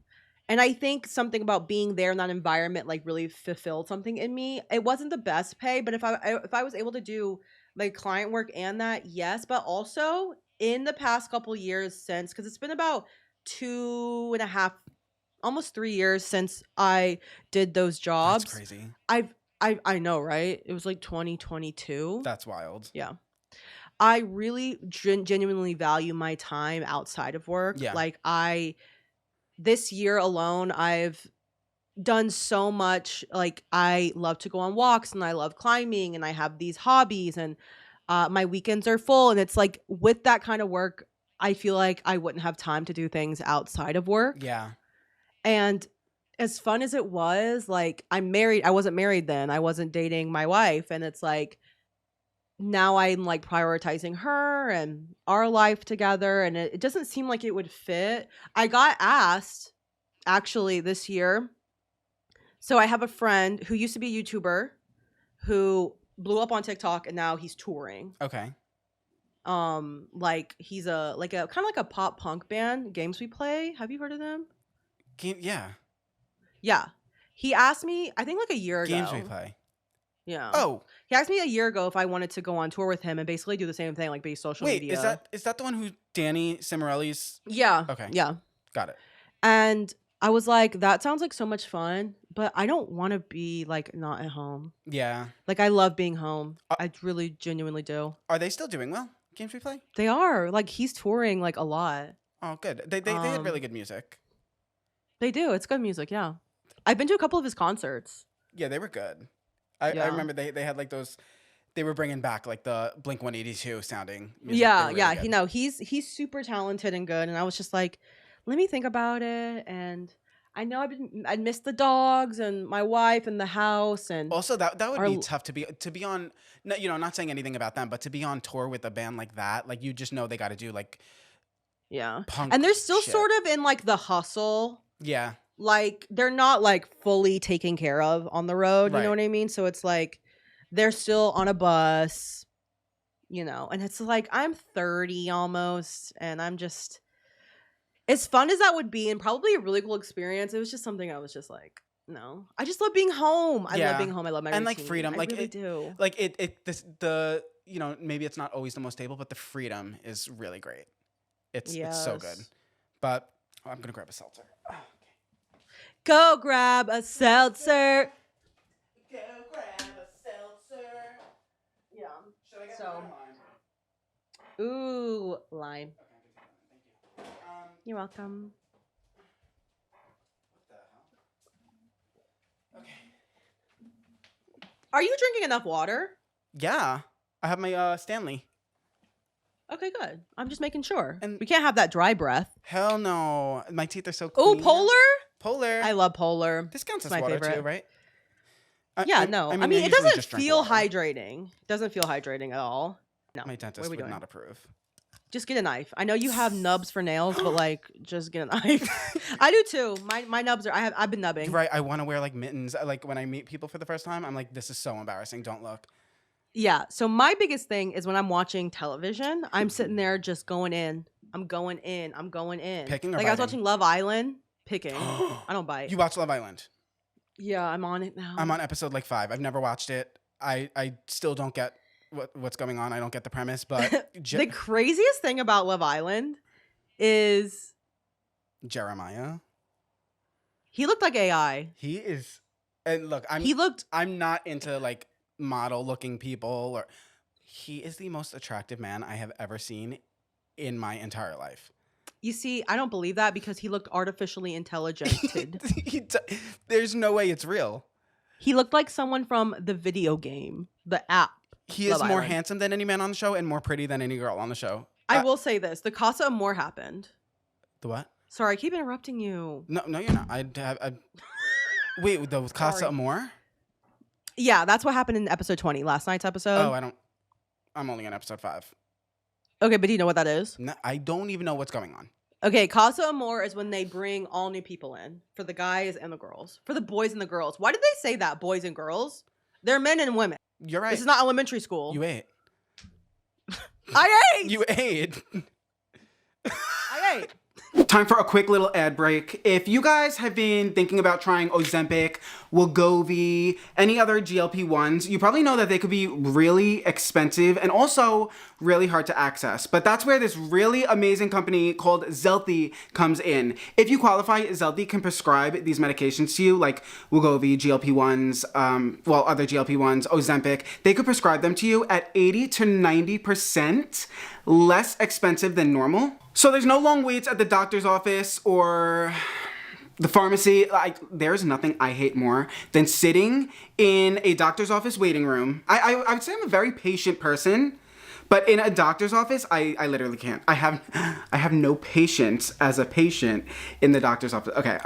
And I think something about being there in that environment like really fulfilled something in me. It wasn't the best pay, but if I was able to do like client work and that, yes. But also in the past couple years since, because it's been about 2.5, almost 3 years since I did those That's jobs. crazy. I know, right? It was like 2022. That's wild. Yeah. I really genuinely value my time outside of work. Yeah. Like this year alone, I've done so much. Like I love to go on walks and I love climbing and I have these hobbies, and my weekends are full. And it's like with that kind of work, I feel like I wouldn't have time to do things outside of work. Yeah. And as fun as it was, like I'm married. I wasn't married then. I wasn't dating my wife. And it's like, now I'm like prioritizing her and our life together, and it doesn't seem like it would fit. I got asked actually this year. So I have a friend who used to be a YouTuber who blew up on TikTok and now he's touring. Okay. Like he's a kind of like a pop punk band, Games We Play. Have you heard of them? Yeah. Yeah. He asked me, I think like a year ago. Games We Play. Yeah. Oh. He asked me a year ago if I wanted to go on tour with him and basically do the same thing, like be social media. Wait, is that the one who Danny Cimarelli's? Yeah. Okay. Yeah. Got it. And I was like, that sounds like so much fun, but I don't want to be like not at home. Yeah. Like I love being home. I really genuinely do. Are they still doing well? Games We Play? They are. Like he's touring like a lot. Oh, good. They had really good music. They do. It's good music, yeah. I've been to a couple of his concerts. Yeah, they were good. I remember they had like those. They were bringing back like the Blink 182 sounding music. Yeah, really yeah. good. He's super talented and good. And I was just like, let me think about it. And I know I'd missed the dogs and my wife and the house, and Also, that would be tough to be on. No, not saying anything about them, but to be on tour with a band like that, like you just know they got to do like yeah. punk. And they're still shit. sort of in like the hustle. Yeah. Like they're not like fully taken care of on the road, you know Right. what I mean? So it's like they're still on a bus, and it's like I'm 30 almost, and I'm just, as fun as that would be and probably a really cool experience, it was just something I was just like, no. I just love being home. I love being home. I love my and routine. like freedom. I Like really do. Like maybe it's not always the most stable, but the freedom is really great. It's so good. Yes. But I'm gonna grab a seltzer. Oh, Go grab a seltzer. Go grab a seltzer. Yeah. Should I get So- one lime? Ooh, lime. Okay, thank you. You're welcome. What the hell? Okay. Are you drinking enough water? Yeah, I have my Stanley. Okay, good. I'm just making sure. And- We can't have that dry breath. Hell no, my teeth are so Oh, clean. Polar? Polar. I love Polar. This counts as my water favorite. too, right? Yeah, no. I mean, I it usually doesn't just drink feel water. hydrating. It doesn't feel hydrating at all. No. My What dentist are we would doing? not approve. Just get a knife. I know you have nubs for nails, but like, just get a knife. I do too. My nubs are. I've been nubbing. Right, I want to wear like mittens. Like when I meet people for the first time, I'm like, this is so embarrassing. Don't look. Yeah. So my biggest thing is when I'm watching television, I'm sitting there just going in. I'm going in. I'm going in. Picking or like I was biting? watching Love Island. Picking. I don't bite. You watch Love Island? Yeah, I'm on it now. I'm on episode like 5. I've never watched it. I still don't get what's going on. I don't get the premise, but The craziest thing about Love Island is Jeremiah. he looked like AI. He is, and look, I'm not into like model looking people, or he is the most attractive man I have ever seen in my entire life. You see, I don't believe that because he looked artificially intelligented. There's no way it's real. He looked like someone from the video game, the app. He Love is more Island. handsome than any man on the show and more pretty than any girl on the show. I will say this: the Casa Amor happened. The what? Sorry, I keep interrupting you. No, you're not. Wait, the Casa Sorry. Amor? Yeah, that's what happened in episode 20, last night's episode. Oh, I'm only on episode 5. Okay, but do you know what that is? No, I don't even know what's going on. Okay, Casa Amor is when they bring all new people in for the guys and the girls, for the boys and the girls. Why did they say that, boys and girls? They're men and women. You're right. This is not elementary school. You ate. I ate. You ate. I ate. Time for a quick little ad break. If you guys have been thinking about trying Ozempic, Wegovy, any other GLP-1s, you probably know that they could be really expensive and also really hard to access. But that's where this really amazing company called Zealthy comes in. If you qualify, Zealthy can prescribe these medications to you, like Wegovy, GLP-1s, other GLP-1s, Ozempic. They could prescribe them to you at 80 to 90% less expensive than normal. So there's no long waits at the doctor's office or the pharmacy. There's nothing I hate more than sitting in a doctor's office waiting room. I would say I'm a very patient person, but in a doctor's office, I literally can't. I have no patience as a patient in the doctor's office. Okay,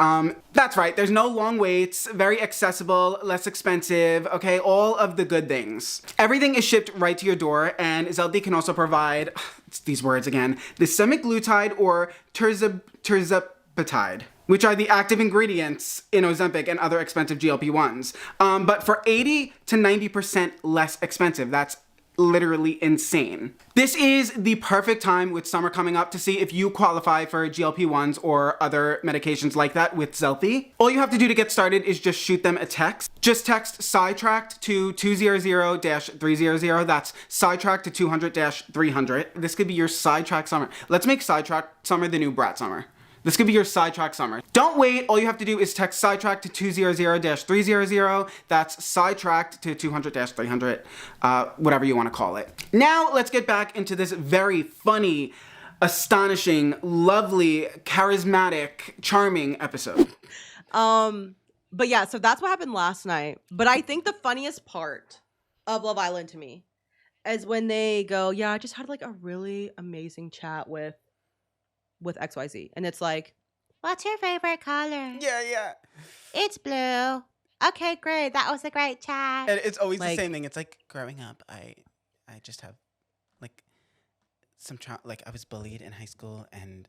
that's right. There's no long waits, very accessible, less expensive, okay? All of the good things. Everything is shipped right to your door, and Zealthy can also provide, it's these words again, the semaglutide or tirzepatide, which are the active ingredients in Ozempic and other expensive GLP-1s. But for 80 to 90% less expensive. That's literally insane. This is the perfect time with summer coming up to see if you qualify for GLP-1s or other medications like that with Zealthy. All you have to do to get started is just shoot them a text. Just text Sidetracked to 200-300. That's Sidetracked to 200-300. This could be your Sidetrack summer. Let's make Sidetrack summer the new Brat summer. This could be your Sidetrack summer. Don't wait. All you have to do is text Sidetrack to 200-300. That's Sidetracked to 200-300, whatever you want to call it. Now, let's get back into this very funny, astonishing, lovely, charismatic, charming episode. But yeah, so that's what happened last night. But I think the funniest part of Love Island to me is when they go, yeah, I just had like a really amazing chat with XYZ. And it's like, what's your favorite color? Yeah. It's blue. Okay, great. That was a great chat. And it's always the same thing. It's like, growing up, I just have, like, like, I was bullied in high school, and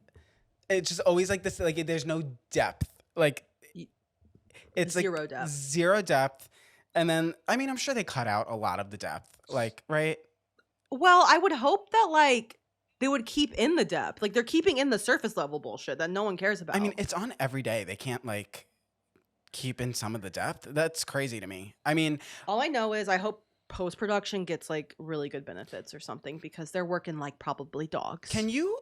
it's just always like this, like, there's no depth. Like, it's zero like depth. Zero depth. And then, I mean, I'm sure they cut out a lot of the depth. Like, right? Well, I would hope that, like, they would keep in the depth. Like, they're keeping in the surface level bullshit that no one cares about. I mean, it's on every day. They can't, like, keep in some of the depth. That's crazy to me. I mean, all I know is I hope post-production gets, like, really good benefits or something, because they're working like probably dogs. Can you,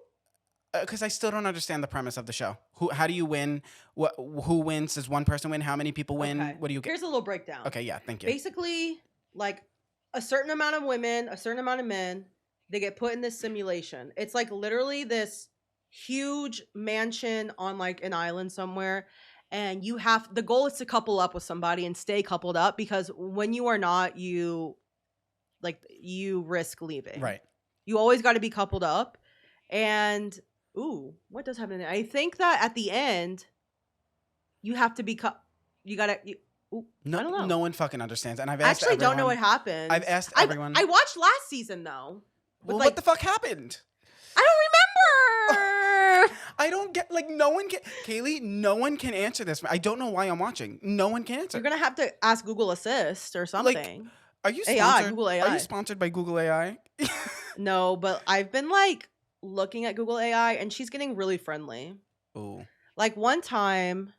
because I still don't understand the premise of the show. How do you win? Who wins? Does one person win? How many people win? Okay. What do you get? Here's a little breakdown. Okay, yeah, thank you. Basically, like, a certain amount of women, a certain amount of men, they get put in this simulation. It's like literally this huge mansion on like an island somewhere. And the goal is to couple up with somebody and stay coupled up, because when you are not, you risk leaving. Right. You always got to be coupled up. And, what does happen? I think that at the end, you have to be, I don't know. No one fucking understands. And I've asked actually everyone. don't know what happened. I've asked everyone. I watched last season though. Well, what the fuck happened? I don't remember. I don't get, like, no one can, Kalie, no one can answer this. I don't know why I'm watching. No one can answer. You're going to have to ask Google Assist or something. Like, are you AI, sponsored? Google AI. Are you sponsored by Google AI? No, but I've been, like, looking at Google AI, and she's getting really friendly. Ooh. Like, one time,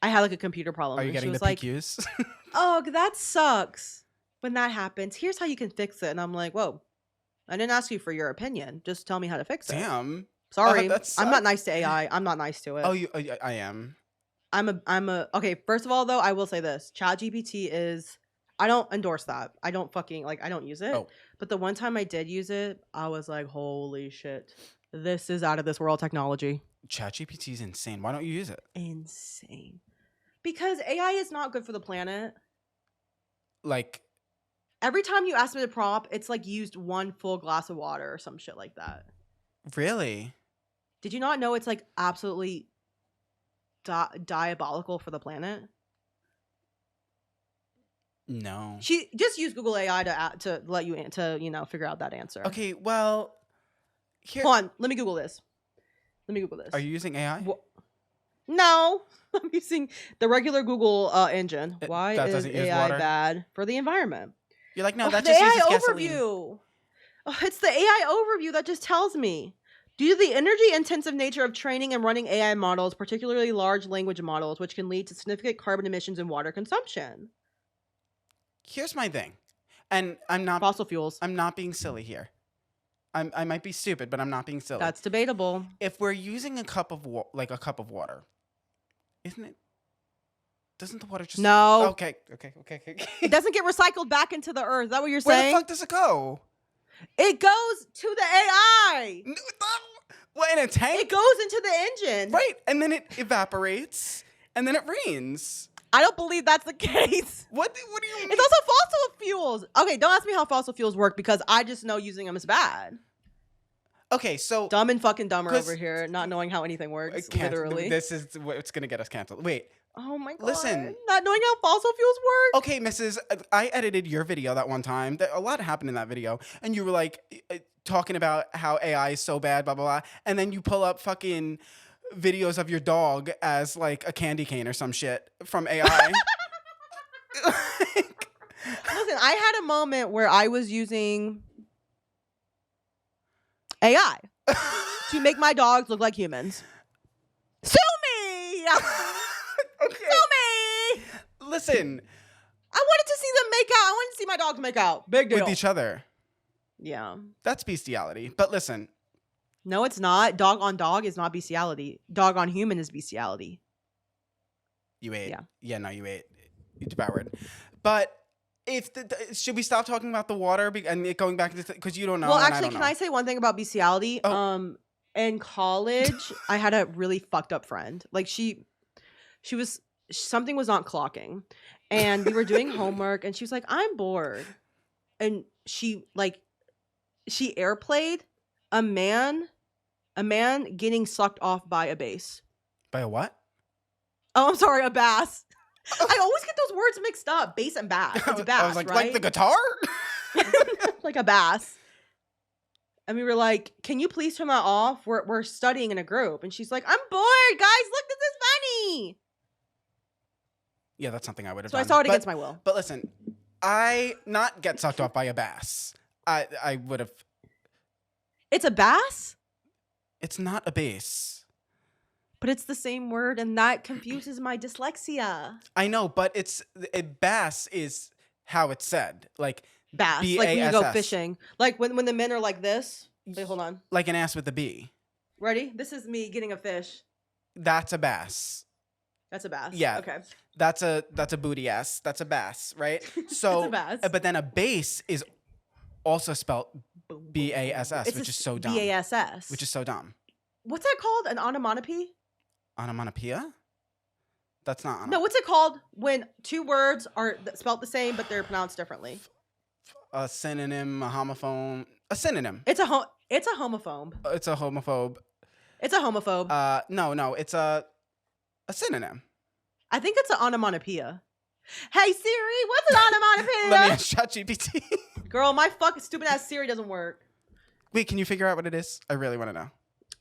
I had, like, a computer problem. Are you getting the PQs? Oh, that sucks. When that happens, here's how you can fix it. And I'm like, whoa. I didn't ask you for your opinion. Just tell me how to fix it. Damn. Sorry. I'm not nice to AI. I'm not nice to it. Oh, I am. Okay, first of all, though, I will say this. ChatGPT is, I don't endorse that. I don't I don't use it. Oh. But the one time I did use it, I was like, holy shit. This is out of this world technology. ChatGPT is insane. Why don't you use it? Insane. Because AI is not good for the planet. Like, every time you ask me to prompt, it's like used one full glass of water or some shit like that. Really? Did you not know it's like absolutely diabolical for the planet? No. She just used Google AI to let you figure out that answer. Okay, well, here. Hold on, let me Google this. Are you using AI? No, I'm using the regular Google engine. Why that is doesn't use AI water? bad for the environment? You're like, no, that the just AI uses gasoline. overview. Oh, it's the AI overview that just tells me. Due to the energy-intensive nature of training and running AI models, particularly large language models, which can lead to significant carbon emissions and water consumption. Here's my thing, and I'm not fossil fuels. I'm not being silly here. I might be stupid, but I'm not being silly. That's debatable. If we're using a cup of water, isn't it? Doesn't the water just no? Okay. It doesn't get recycled back into the earth. Is that what you're Where saying? the fuck does it go? It goes to the AI. What, in a tank? It goes into the engine. Right, and then it evaporates, and then it rains. I don't believe that's the case. What do you mean? It's also fossil fuels. Okay, don't ask me how fossil fuels work because I just know using them is bad. Okay, so Dumb and fucking dumber over here, not knowing how anything works. Literally, this is what's gonna get us canceled. Wait. Oh my god! Listen, not knowing how fossil fuels work. Okay, Mrs. I edited your video that one time. A lot happened in that video, and you were like talking about how AI is so bad, blah blah blah, and then you pull up fucking videos of your dog as like a candy cane or some shit from AI. Listen, I had a moment where I was using AI to make my dogs look like humans. Sue me! Okay. Sue me! Listen. I wanted to see them make out. I wanted to see my dogs make out. Big deal. With each other. Yeah. That's bestiality. But listen. No, it's not. Dog on dog is not bestiality. Dog on human is bestiality. You ate. Yeah. Yeah, no, you ate. You devoured. But if should we stop talking about the water and it going back into because you don't know? Well, actually, can I say one thing about bestiality? Oh. In college, I had a really fucked up friend. Like something was not clocking, and we were doing homework, and she was like, "I'm bored," and she airplayed a man getting sucked off by a bass. By a what? Oh, I'm sorry, a bass. I always get those words mixed up. Bass and bass. It's bass, I was like, right? like the guitar? Like a bass. And we were like, can you please turn that off? We're studying in a group. And she's like, I'm bored, guys. Look, this is funny. Yeah, that's something I would have So done. I saw it against my will. But listen, I not get sucked off by a bass. I would have. It's a bass? It's not a bass. But it's the same word, and that confuses my dyslexia. I know, but a bass is how it's said. Like bass. B-A-S-S. Like when you go fishing. Like when the men are like this. Wait, hold on. Like an ass with a B. Ready? This is me getting a fish. That's a bass. That's a bass. Yeah. Okay. That's a booty ass. That's a bass, right? So it's a bass. But then a bass is also spelled B-A-S-S, which is so dumb. B-A-S-S. Which is so dumb. What's that called? An onomatopoeia? Onomatopoeia? That's not. No, what's it called when two words are spelled the same but they're pronounced differently? A synonym, a homophone. A synonym. It's a homophobe. It's a homophobe. It's a homophobe. No, it's a synonym. I think it's an onomatopoeia. Hey Siri, what's an onomatopoeia? Let me ask ChatGPT. Girl, my fucking stupid ass Siri doesn't work. Wait, can you figure out what it is? I really want to know.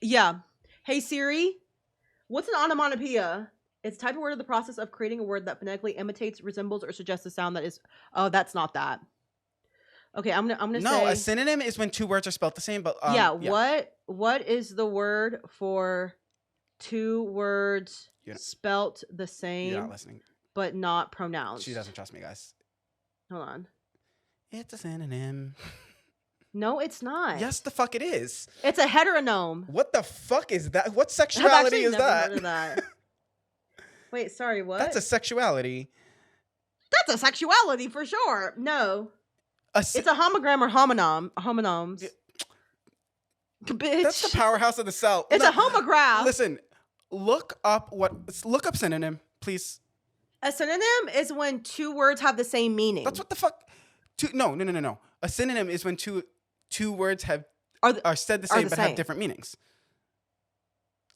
Yeah. Hey Siri, what's an onomatopoeia? It's a type of word of the process of creating a word that phonetically imitates, resembles, or suggests a sound that is. Oh, that's not that. Okay, I'm gonna say. No, a synonym is when two words are spelled the same, but yeah. What is the word for two words spelt the same? You're not listening. But not pronounced. She doesn't trust me, guys. Hold on. It's a synonym. No, it's not. Yes, the fuck it is. It's a heteronym. What the fuck is that? What sexuality is that? Heard of that. Wait, sorry, what? That's a sexuality. That's a sexuality for sure. No. It's a homogram or homonyms. Yeah. Bitch. That's the powerhouse of the cell. It's a homograph. Listen, look up synonym, please. A synonym is when two words have the same meaning. That's what the fuck. No. A synonym is when two words are said the same but have different meanings.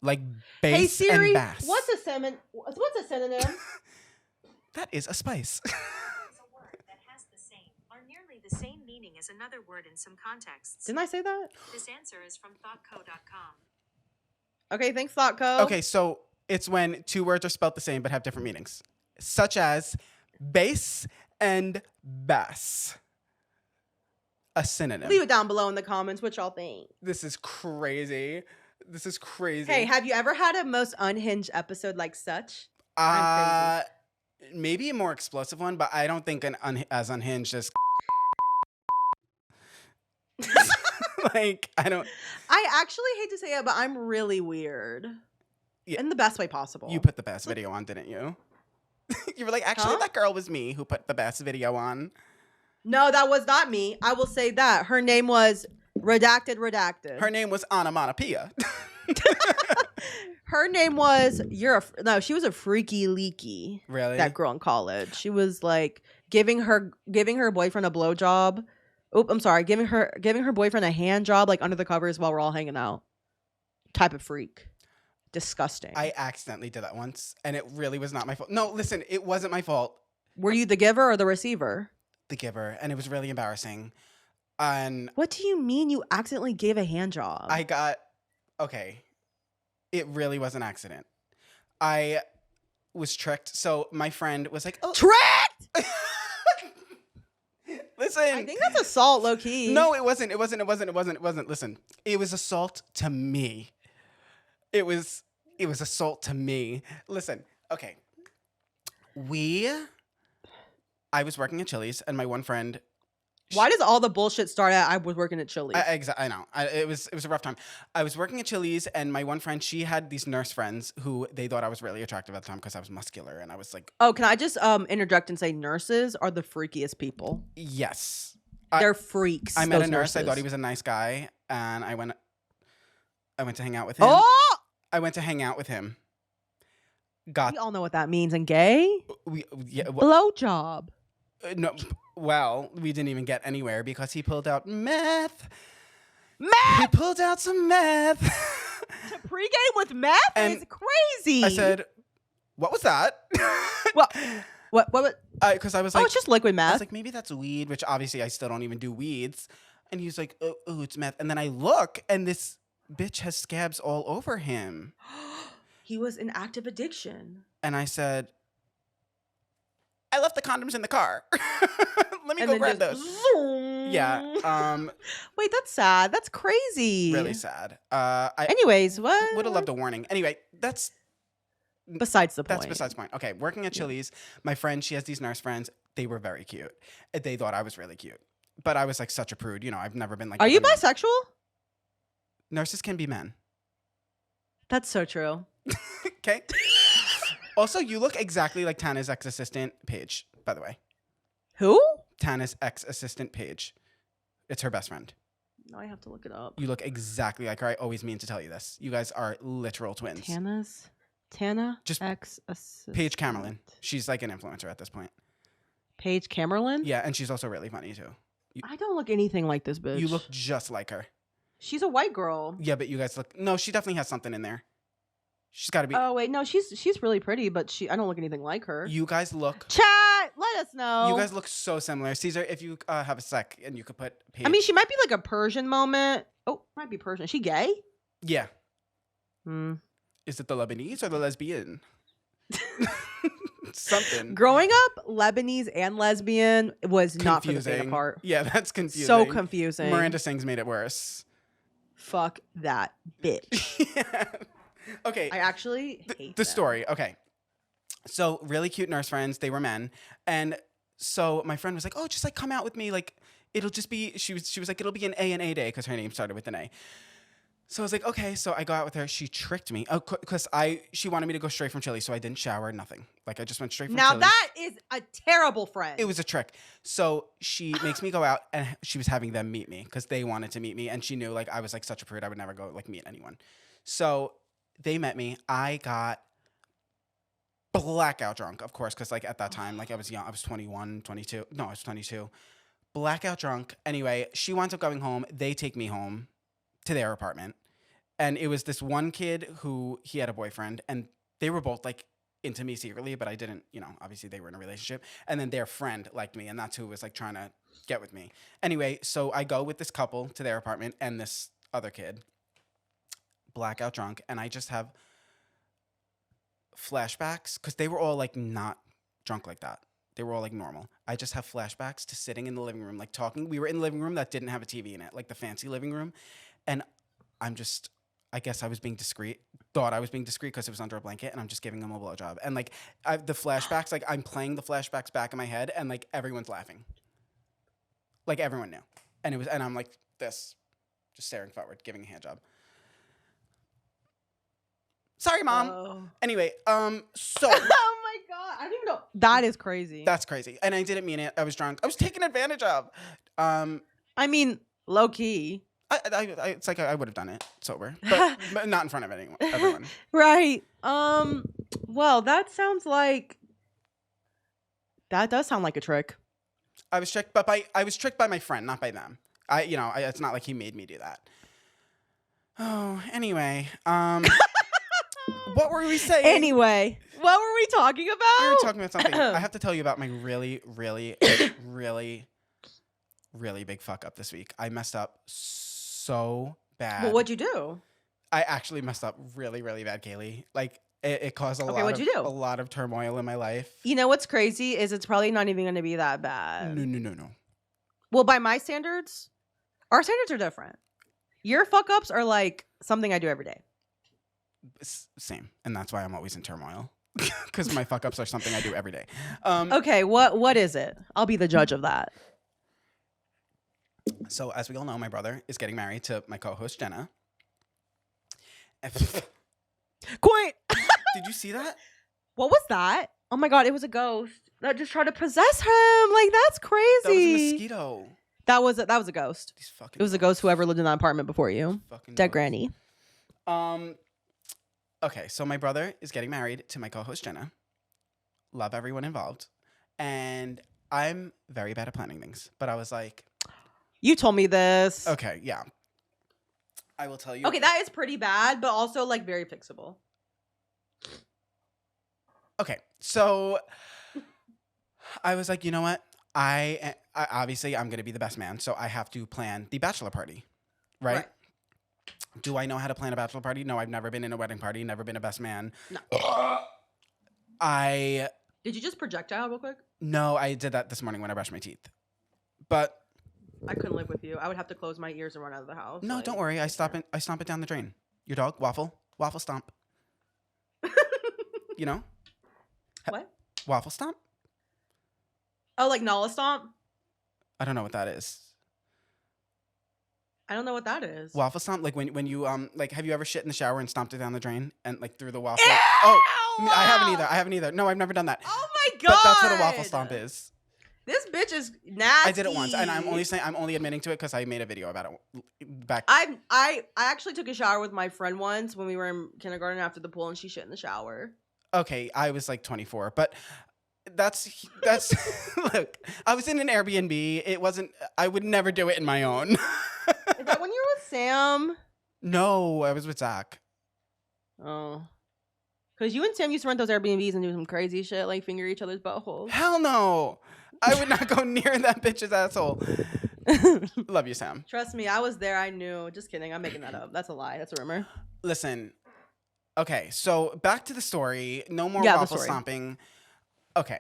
Like bass hey Siri, and bass. What's a synonym? That is a spice. the same meaning as another word in some contexts. Didn't I say that? This answer is from thoughtco.com. Okay, thanks, ThoughtCo. Okay, so it's when two words are spelled the same but have different meanings, such as bass and bass. A synonym. Leave it down below in the comments what y'all think. This is crazy. This is crazy. Hey, have you ever had a most unhinged episode like such? Maybe a more explosive one, but I don't think as unhinged as like, I don't. I actually hate to say it, but I'm really weird. Yeah. In the best way possible. You put the best video on, didn't you? You were like, actually, Huh? that girl was me who put the best video on. No, that was not me. I will say that. Her name was Redacted. Her name was Onomatopoeia. Her name was she was a freaky leaky. Really? That girl in college. She was like giving her boyfriend a blowjob. Oh, I'm sorry, giving her boyfriend a hand job like under the covers while we're all hanging out. Type of freak. Disgusting. I accidentally did that once, and it really was not my fault. No, listen, it wasn't my fault. Were you the giver or the receiver? The giver, and it was really embarrassing. And what do you mean you accidentally gave a hand job? Okay. It really was an accident. I was tricked. So my friend was like, "Oh, tricked!" Listen. I think that's assault, low key. No, it wasn't. It wasn't. Listen, it was assault to me. It was assault to me. Listen, okay. I was working at Chili's, and my one friend. Why does all the bullshit start at I was working at Chili's? I know. It was a rough time. I was working at Chili's, and my one friend, she had these nurse friends who they thought I was really attractive at the time because I was muscular, and I was like, oh, can I just interject and say nurses are the freakiest people? Yes. They're freaks. I met a nurse. Nurses. I thought he was a nice guy, and I went to hang out with him. Oh! I went to hang out with him. We all know what that means. And gay? Blowjob. No, well, we didn't even get anywhere because he pulled out meth. Meth! He pulled out some meth. To pregame with meth is crazy. I said, what was that? What? Because I was like, it's just liquid meth. I was like, maybe that's weed, which obviously I still don't even do weeds. And he's like, oh, it's meth. And then I look, and this bitch has scabs all over him. He was in active addiction. And I said, I left the condoms in the car. Let me go grab those. Zoom. Yeah. Wait, that's sad. That's crazy. Really sad. Anyways, what? Would have loved a warning. Anyway, that's besides the point. That's besides the point. Okay, working at Chili's, my friend, she has these nurse friends. They were very cute. They thought I was really cute. But I was like such a prude. You know, I've never been like. Are you bisexual? Nurses can be men. That's so true. Okay. Also, you look exactly like Tana's ex-assistant, Paige, by the way. Who? Tana's ex-assistant, Paige. It's her best friend. No, I have to look it up. You look exactly like her. I always mean to tell you this. You guys are literal twins. Tana? Just ex-assistant. Paige Camerlin. She's like an influencer at this point. Paige Camerlin? Yeah, and she's also really funny, too. I don't look anything like this bitch. You look just like her. She's a white girl. Yeah, but you guys look... No, she definitely has something in there. She's got to be... Oh, wait. No, she's really pretty, but I don't look anything like her. You guys look... Chat! Let us know. You guys look so similar. Caesar, if you have a sec and you could put Paige... I mean, she might be like a Persian moment. Oh, might be Persian. Is she gay? Yeah. Hmm. Is it the Lebanese or the lesbian? Something. Growing up, Lebanese and lesbian was confusing. Not for the faint of heart. Yeah, that's confusing. So confusing. Miranda Sings made it worse. Fuck that bitch. Yeah. Okay. I actually hate the them. story. Okay. So really cute nurse friends. They were men. And so my friend was like, oh, just like come out with me. Like it'll just be, she was like, it'll be an A&A day because her name started with an A. So I was like, okay. So I go out with her. She tricked me. Oh, because she wanted me to go straight from Chile. So I didn't shower, nothing. Like I just went straight from Now Chili's. that is a terrible friend. It was a trick. So she makes me go out and she was having them meet me because they wanted to meet me. And she knew like I was like such a prude. I would never go like meet anyone. So they met me. I got blackout drunk, of course, because like at that time, like I was young. I was 21, 22. No, I was 22. Blackout drunk. Anyway, she winds up going home. They take me home to their apartment. And it was this one kid who he had a boyfriend. And they were both like into me secretly, but I didn't, you know, obviously they were in a relationship. And then their friend liked me. And that's who was like trying to Get with me. Anyway, so I go with this couple to their apartment and this other kid, blackout drunk, and I just have flashbacks because they were all like not drunk like that. They were all like normal. I just have flashbacks to sitting in the living room, like talking. We were in the living room that didn't have a TV in it, like the fancy living room. And I guess I was being discreet, thought I was being discreet because it was under a blanket, and I'm just giving him a blowjob. And like the flashbacks, like I'm playing the flashbacks back in my head, and like everyone's laughing. Like everyone knew. And I'm like this, just staring forward, giving a hand job. Sorry, Mom. Oh. Anyway, so. Oh my God. I didn't even know. That is crazy. That's crazy. And I didn't mean it. I was drunk. I was taken advantage of. I mean, low key. It's like I would have done it sober, but not in front of everyone. Right. Well, that does sound like a trick. I was tricked, but I was tricked by my friend, not by them. It's not like he made me do that. Oh, anyway. What were we saying? Anyway, what were we talking about? We were talking about something. I have to tell you about my really, really, really, really big fuck up this week. I messed up so bad. Well, what'd you do? I actually messed up really, really bad, Kalie. Like it caused a lot of turmoil in my life. You know what's crazy is it's probably not even going to be that bad. No. Well, by my standards, our standards are different. Your fuck ups are like something I do every day. Same, and that's why I'm always in turmoil because my fuck ups are something I do every day. Okay, what is it? I'll be the judge of that. So, as we all know, my brother is getting married to my co-host Jenna. Quite. Did you see that? What was that? Oh my God, it was a ghost that just tried to possess him. Like that's crazy. That was a mosquito. That was a ghost. These fucking. It was a ghost. Whoever lived in that apartment before you. Dead granny. Okay, so my brother is getting married to my co-host Jenna. Love everyone involved, and I'm very bad at planning things. But I was like, you told me this. Okay, yeah. I will tell you. Okay, that is pretty bad, but also like very fixable. Okay, so I was like, you know what? I obviously I'm gonna be the best man, so I have to plan the bachelor party, right? Do I know how to plan a bachelor party? No, I've never been in a wedding party, never been a best man. No. Did you just projectile real quick? No, I did that this morning when I brushed my teeth. But I couldn't live with you. I would have to close my ears and run out of the house. No, don't worry. I stomp it down the drain. Your dog, Waffle stomp. You know? What? Waffle stomp? Oh, like Nala stomp? I don't know what that is. I don't know what that is. Waffle stomp, like when you like, have you ever shit in the shower and stomped it down the drain and like through the waffle? Ew! Oh, I haven't either. No, I've never done that. Oh my God! But that's what a waffle stomp is. This bitch is nasty. I did it once, and I'm only admitting to it because I made a video about it back. I actually took a shower with my friend once when we were in kindergarten after the pool, and she shit in the shower. Okay, I was like 24, but that's look. I was in an Airbnb. It wasn't. I would never do it in my own. Is that when you were with Sam? No, I was with Zach. Oh. Because you and Sam used to rent those Airbnbs and do some crazy shit, like finger each other's buttholes. Hell no. I would not go near that bitch's asshole. Love you, Sam. Trust me, I was there. I knew. Just kidding. I'm making that up. That's a lie. That's a rumor. Listen. Okay, so back to the story. No more waffle stomping. Okay.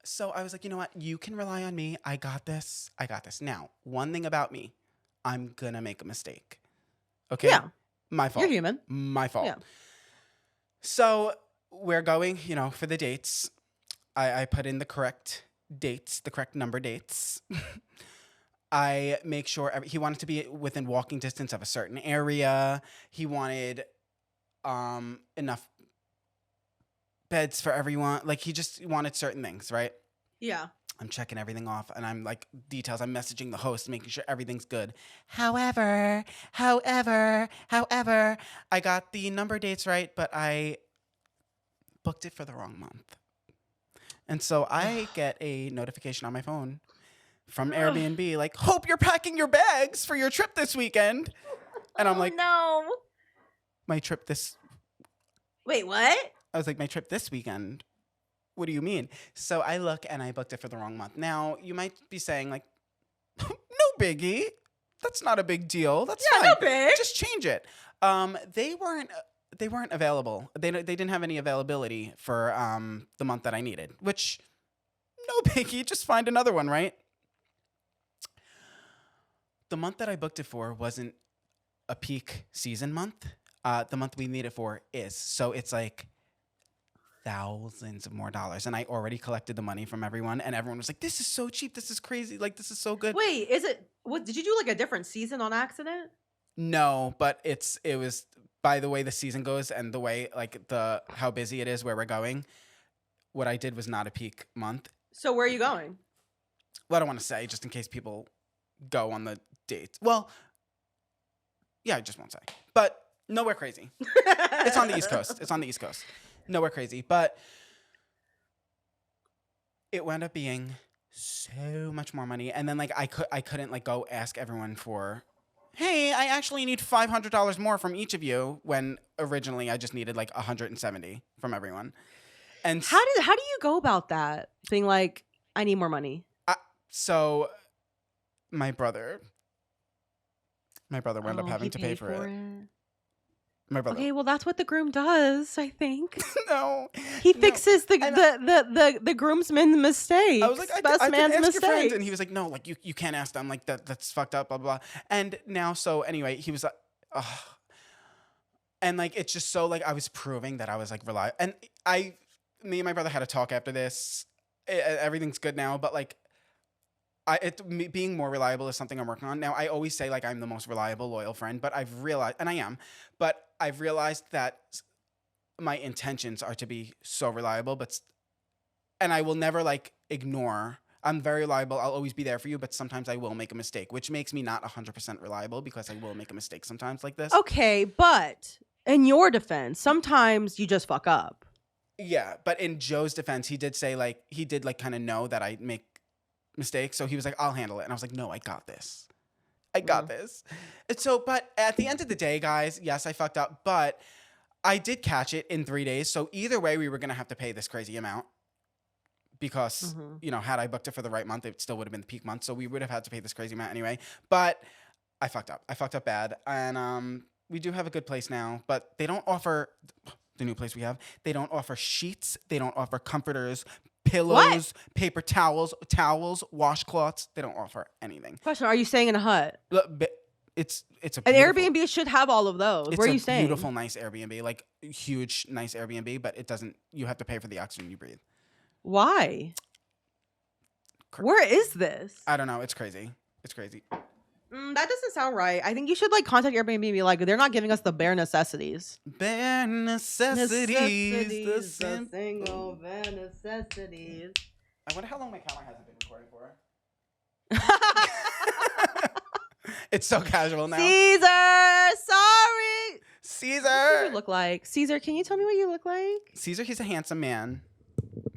So I was like, you know what? You can rely on me. I got this. Now, one thing about me. I'm going to make a mistake. Okay? Yeah. My fault. You're human. My fault. Yeah. So we're going, for the dates. I put in the correct dates, the correct number dates. I make sure he wanted to be within walking distance of a certain area. He wanted enough beds for everyone. Like he just wanted certain things, right? Yeah. I'm checking everything off, and I'm like details. I'm messaging the host, making sure everything's good. However, I got the number dates right, but I booked it for the wrong month. And so I get a notification on my phone from Airbnb, like, hope you're packing your bags for your trip this weekend. And I'm like, no. My trip this... Wait, what? I was like, my trip this weekend? What do you mean? So I look and I booked it for the wrong month. Now, you might be saying, like, no biggie. That's not a big deal. That's Yeah, fine. no big. Just change it. They weren't available. They didn't have any availability for the month that I needed, which no biggie. Just find another one, right? The month that I booked it for wasn't a peak season month. The month we need it for is. So it's like thousands of more dollars. And I already collected the money from everyone. And everyone was like, this is so cheap. This is crazy. Like, this is so good. Wait, did you do like a different season on accident? No, but it was by the way the season goes and the way like how busy it is where we're going. What I did was not a peak month. So where are you going? Well, I don't want to say just in case people go on the dates. Well, yeah, I just won't say. But nowhere crazy. It's on the East Coast. Nowhere crazy. But it wound up being so much more money. And then like I couldn't like go ask everyone for, hey, I actually need $500 more from each of you when originally I just needed like $170 from everyone. And how do you go about that? Being like, I need more money. So my brother wound up having to pay for it. My brother. Okay, well that's what the groom does, I think. No. He fixes the groomsman's mistakes. I was like, I can ask your friends. And he was like, no, like you can't ask them. Like that's fucked up, blah, blah. And now, so anyway, he was like, ugh. And like, it's just so like, I was proving that I was like reliable. And me and my brother had a talk after this. Everything's good now, but like, being more reliable is something I'm working on. Now, I always say like I'm the most reliable, loyal friend, but I've realized, and I am, but I've realized that my intentions are to be so reliable, and I will never like ignore. I'm very reliable. I'll always be there for you, but sometimes I will make a mistake, which makes me not 100% reliable because I will make a mistake sometimes like this. Okay, but in your defense, sometimes you just fuck up. Yeah, but in Joe's defense, he did say like, he did like kind of know that I make mistakes. So he was like, I'll handle it. And I was like, no, I got this. I got this. And so, but at the end of the day, guys, yes, I fucked up, but I did catch it in 3 days. So either way, we were going to have to pay this crazy amount because, you know, had I booked it for the right month, it still would have been the peak month. So we would have had to pay this crazy amount anyway. But I fucked up. I fucked up bad. And we do have a good place now, but they don't offer, the new place we have, they don't offer sheets. They don't offer comforters, pillows, paper towels, washcloths. They don't offer anything. Question: are you staying in a hut? It's a an Airbnb should have all of those. Where are you staying? Beautiful, nice Airbnb, like huge, nice Airbnb, but it doesn't. You have to pay for the oxygen you breathe. Why? Where is this? I don't know. It's crazy. It's crazy. That doesn't sound right. I think you should like contact Airbnb and be like, they're not giving us the bare necessities. Bare necessities. The single bare necessities. I wonder how long my camera hasn't been recording for. It's so casual now. Caesar, sorry. Caesar. What do you look like? Caesar, can you tell me what you look like? Caesar, he's a handsome man.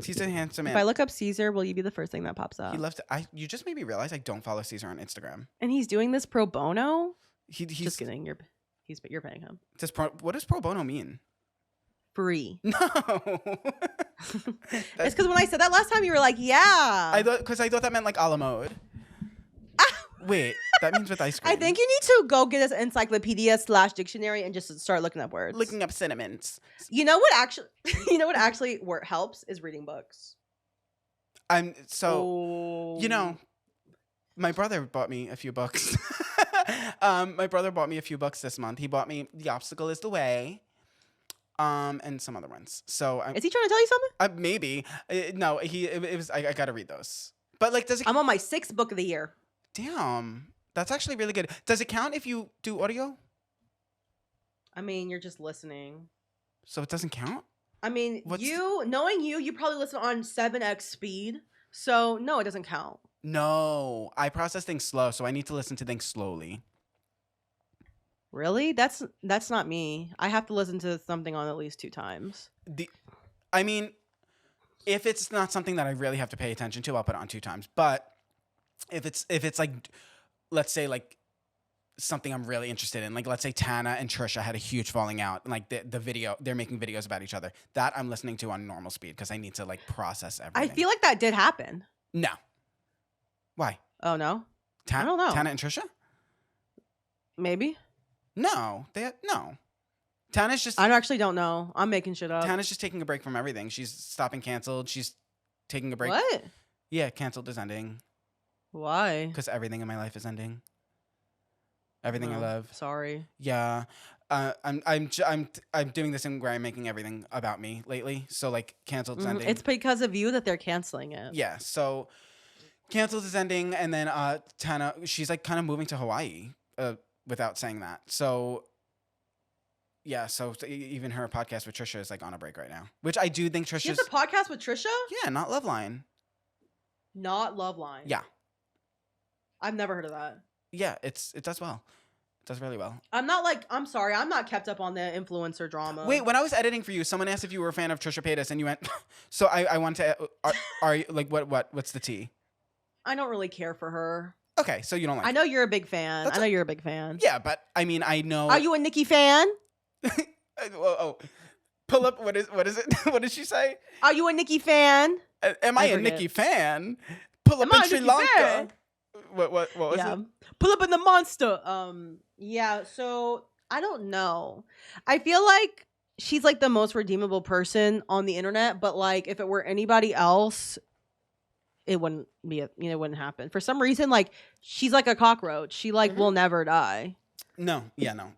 Caesar, handsome man. If I look up Caesar, will you be the first thing that pops up? He loves to, you just made me realize I don't follow Caesar on Instagram. And he's doing this pro bono? He's just kidding. You're paying him. What does pro bono mean? Free. No. It's because when I said that last time, you were like, yeah. I thought that meant like a la mode. Wait, that means with ice cream. I think you need to go get us encyclopedia/dictionary and just start looking up words. Looking up synonyms. You know what actually helps is reading books. You know, my brother bought me a few books. My brother bought me a few books this month. He bought me The Obstacle is the Way, and some other ones. So is he trying to tell you something? Maybe. No, it was. I got to read those. But like, does it? I'm on my 6th book of the year. Damn, that's actually really good. Does it count if you do audio? I mean, you're just listening. So it doesn't count? I mean, knowing you probably listen on 7x speed. So no, it doesn't count. No, I process things slow, so I need to listen to things slowly. Really? That's not me. I have to listen to something on at least 2 times. I mean, if it's not something that I really have to pay attention to, I'll put it on 2 times. But if it's like, let's say like something I'm really interested in, like let's say Tana and Trisha had a huge falling out, and like the video, they're making videos about each other, that I'm listening to on normal speed because I need to like process everything. I feel like that did happen. No. Why? Oh no. I don't know. Tana and Trisha? Maybe. No. No. Tana's just... I actually don't know. I'm making shit up. Tana's just taking a break from everything. She's stopping Canceled. She's taking a break. What? Yeah, Canceled is ending. Why? Because everything in my life is ending. Everything I Oh, love. Sorry. Yeah. I'm doing this thing where I'm making everything about me lately. So like Canceled is ending. It's because of you that they're canceling it. Yeah. So Canceled is ending, and then Tana, she's like kind of moving to Hawaii without saying that. So yeah, so even her podcast with Trisha is like on a break right now, which I do think Trisha's... She has a podcast with Trisha? Yeah, not Loveline. Not Loveline. Yeah. I've never heard of that. Yeah, it does well. It does really well. I'm sorry, I'm not kept up on the influencer drama. Wait, when I was editing for you, someone asked if you were a fan of Trisha Paytas, and you went, so I want to, are you, like, what's the tea? I don't really care for her. Okay, so you don't like I know you're a big fan. That's I know you're a big fan. Yeah, but I mean, I know. Are you a Nicki fan? Oh, pull up, what is it? What did she say? Are you a Nicki fan? Am I a forget. Nicki fan? Pull up Am I in a Sri Nicki Lanka. fan? What was Yeah. it? Pull up in the monster. Yeah, so I don't know. I feel like she's like the most redeemable person on the internet, but like if it were anybody else, it wouldn't be it wouldn't happen. For some reason, like she's like a cockroach. She like will never die. No,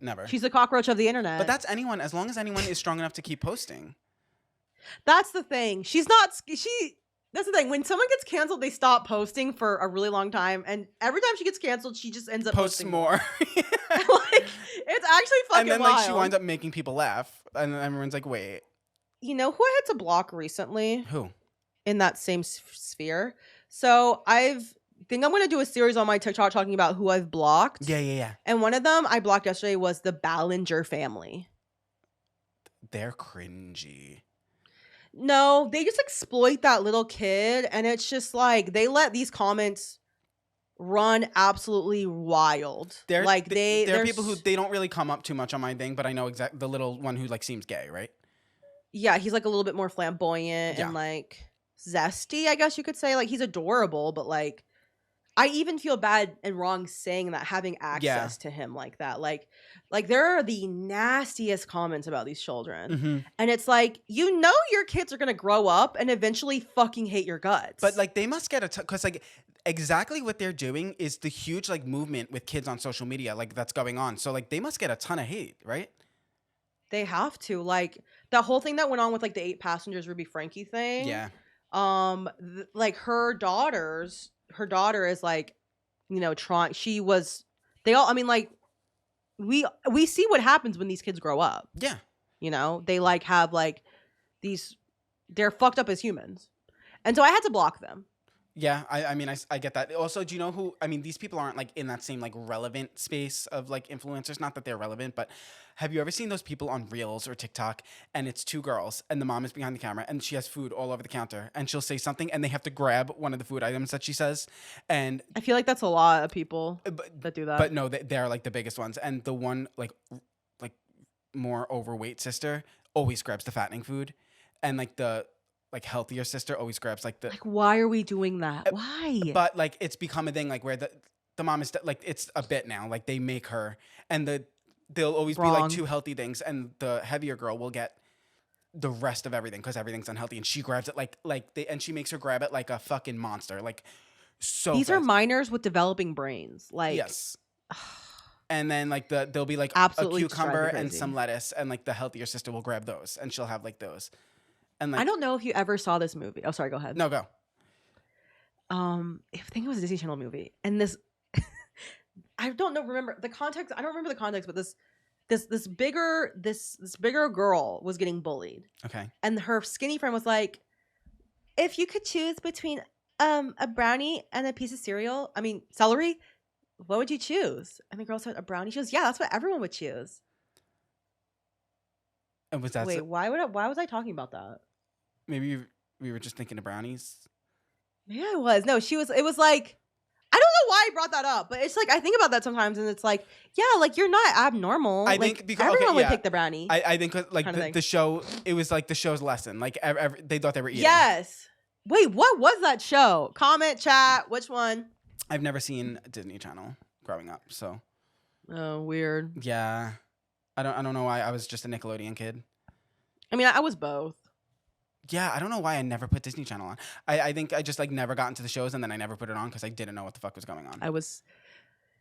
never. She's a cockroach of the internet. But that's anyone, as long as anyone is strong enough to keep posting. That's the thing. That's the thing. When someone gets canceled, they stop posting for a really long time, and every time she gets canceled, she just ends up Posts posting more. Like it's actually fucking And then wild. like she winds up making people laugh, and then everyone's like, "Wait, You know who I had to block recently who?" in that same sphere? So think I'm gonna do a series on my TikTok talking about who I've blocked. Yeah. And one of them I blocked yesterday was the Ballinger family. They're cringy. No, they just exploit that little kid, and it's just like they let these comments run absolutely wild. They're they're people who they don't really come up too much on my thing, but I know exactly the little one who like seems gay, right? Yeah, he's like a little bit more flamboyant and like zesty, I guess you could say. Like he's adorable, but like I even feel bad and wrong saying that, having access to him like that. Like there are the nastiest comments about these children. Mm-hmm. And it's like, you know your kids are going to grow up and eventually fucking hate your guts. But like they must get because like exactly what they're doing is the huge like movement with kids on social media like that's going on. So like they must get a ton of hate, right? They have to. Like that whole thing that went on with like the 8 passengers Ruby Frankie thing. Yeah. Like her daughter is like, trying. I mean, like we see what happens when these kids grow up. Yeah. They like have like they're fucked up as humans. And so I had to block them. Yeah, I mean, I get that. Also, do you know who? I mean, these people aren't like in that same like relevant space of like influencers. Not that they're relevant, but have you ever seen those people on Reels or TikTok? And it's 2 girls, and the mom is behind the camera, and she has food all over the counter, and she'll say something, and they have to grab one of the food items that she says. And I feel like that's a lot of people that do that. But no, they're like the biggest ones, and the one like more overweight sister always grabs the fattening food, and like the healthier sister always grabs like the why are we doing that? Why? But like it's become a thing like where the mom is like it's a bit now, like they make her, and they'll always be like 2 healthy things, and the heavier girl will get the rest of everything because everything's unhealthy, and she grabs it and she makes her grab it like a fucking monster. Like so these fast. are minors with developing brains. Like yes. And then like there'll be like absolutely a cucumber and crazy. some lettuce, and like the healthier sister will grab those, and she'll have like those. And like, I don't know if you ever saw this movie. Oh, sorry, go ahead. No, go. I think it was a Disney Channel movie, and this I don't know. Remember the context? I don't remember the context, but this bigger girl was getting bullied. Okay. And her skinny friend was like, "If you could choose between a brownie and a piece of celery, what would you choose?" And the girl said, "A brownie." She goes, "Yeah, that's what everyone would choose." And was that why was I talking about that? Maybe we were just thinking of brownies. Maybe I was. No, it was like, I don't know why I brought that up, but it's like I think about that sometimes, and it's like, yeah, like you're not abnormal. I like, think because everyone would pick the brownie. I think like the show, it was like the show's lesson. Like they thought they were eating. Yes. Wait, what was that show? Comment, chat. Which one? I've never seen Disney Channel growing up, so Oh, weird. yeah. I don't know why. I was just a Nickelodeon kid. I mean, I was both. Yeah, I don't know why I never put Disney Channel on. I think I just like never got into the shows and then I never put it on because I didn't know what the fuck was going on. I was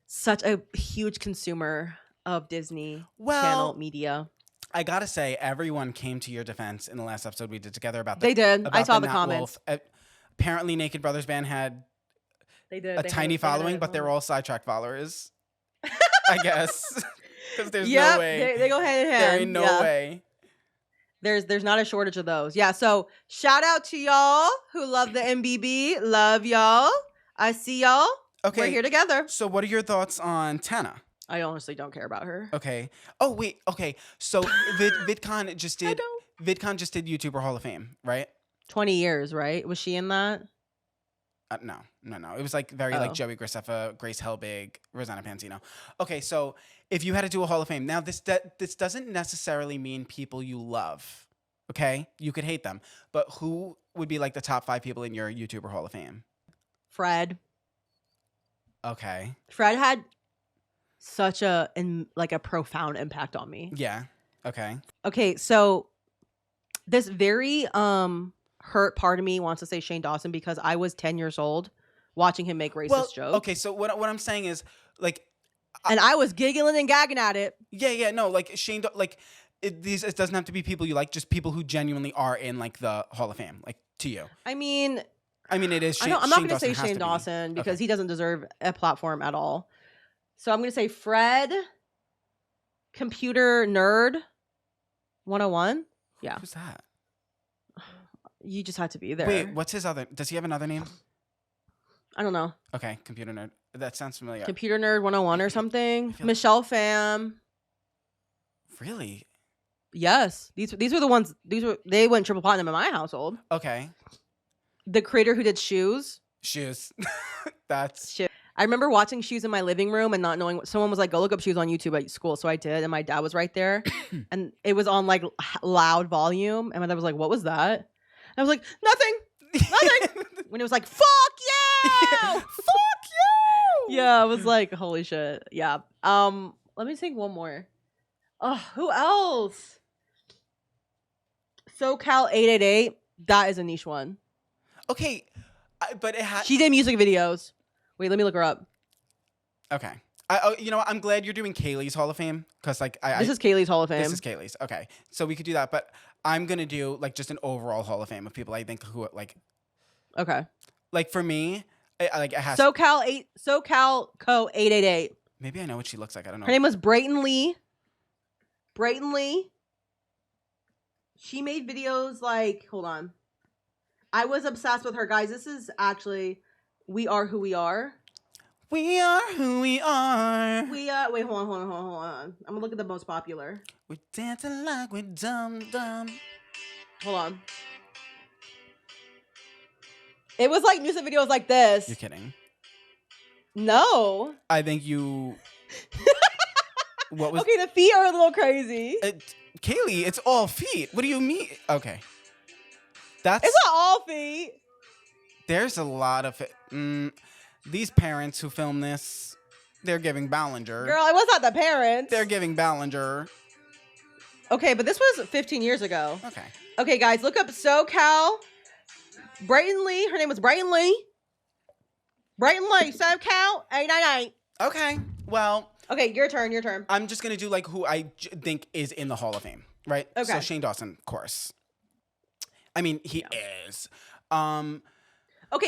such a huge consumer of Disney Well, Channel media. I gotta say, everyone came to your defense in the last episode we did together about They did. about I saw the Nat comments. Wolf. Apparently, Naked Brothers Band had They did. a They tiny had following, a but they're following. all Sidetracked followers. I guess because there's Yep, no way. they go hand in hand. There ain't no Yeah. way. There's not a shortage of those. Yeah. So shout out to y'all who love the MBB. Love y'all. I see y'all. Okay. We're here together. So, what are your thoughts on Tana? I honestly don't care about her. Okay. Oh wait. Okay. So VidCon just I did. don't. VidCon just did YouTuber Hall of Fame, right? 20 years, right? Was she in that? No. It was like very Oh. like Joey Graceffa, Grace Helbig, Rosanna Pansino. Okay, so if you had to do a Hall of Fame, now this doesn't necessarily mean people you love. Okay, you could hate them, but who would be like the top 5 people in your YouTuber Hall of Fame? Fred. Okay. Fred had such a profound impact on me. Yeah. Okay. Okay, so this very hurt part of me wants to say Shane Dawson because I was 10 years old watching him make racist jokes. Okay, so what I'm saying is like And I was giggling and gagging at it. yeah, no, like Shane like it doesn't have to be people you like, just people who genuinely are in like the Hall of Fame, like to you. I mean, it is Shane, I'm not Shane going to say Dawson has Shane to be. Dawson because Okay. he doesn't deserve a platform at all. So I'm going to say Fred, Computer Nerd 101. Yeah. Who's that? You just had to be there. Wait, what's his other? Does he have another name? I don't know. Okay, Computer Nerd. That sounds familiar. Computer Nerd 101 or something. feel like- Michelle Pham. Really? Yes. These were the ones. They went triple platinum in my household. Okay. The creator who did Shoes. Shoes. That's Shit. I remember watching Shoes in my living room and not knowing. Someone was like, "Go look up Shoes on YouTube at school." So I did, and my dad was right there, and it was on like loud volume, and my dad was like, "What was that?" And I was like, "Nothing." When it was like, "Fuck you!" Fuck you. Yeah, I was like, "Holy shit!" Yeah. Let me think one more. Oh, who else? SoCal 888. That is a niche one. Okay, but it had. She did music videos. Wait, let me look her up. Okay. You know what? I'm glad you're doing Kalie's Hall of Fame because like This is Kalie's Hall of Fame. This is Kalie's. Okay, so we could do that, but I'm gonna do like just an overall Hall of Fame of people I think who like Okay. like for me, it has. SoCal Co 888. Maybe I know what she looks like. I don't know. Her name was Brayton Lee. Brayton Lee. She made videos like, hold on. I was obsessed with her, guys. This is actually We Are Who We Are. We are who we are. Wait, hold on. I'm gonna look at the most popular. We're dancing like we're dumb. Hold on. It was like music videos like this. You're kidding. No. I think you. What was Okay, the feet are a little crazy. Kalie? It's all feet. What do you mean? Okay, that's It's not all feet. there's a lot of these parents who film this. They're giving Ballinger. Girl, it was not the parents. They're giving Ballinger. Okay, but this was 15 years ago. Okay. Okay, guys, look up SoCal. Brayton Lee. Her name was Brayton Lee. Brayton Lee. SoCal 898. Okay. Well, Okay, your turn. I'm just gonna do like who I think is in the Hall of Fame, right? Okay. So Shane Dawson, of course. I mean, he is. Okay,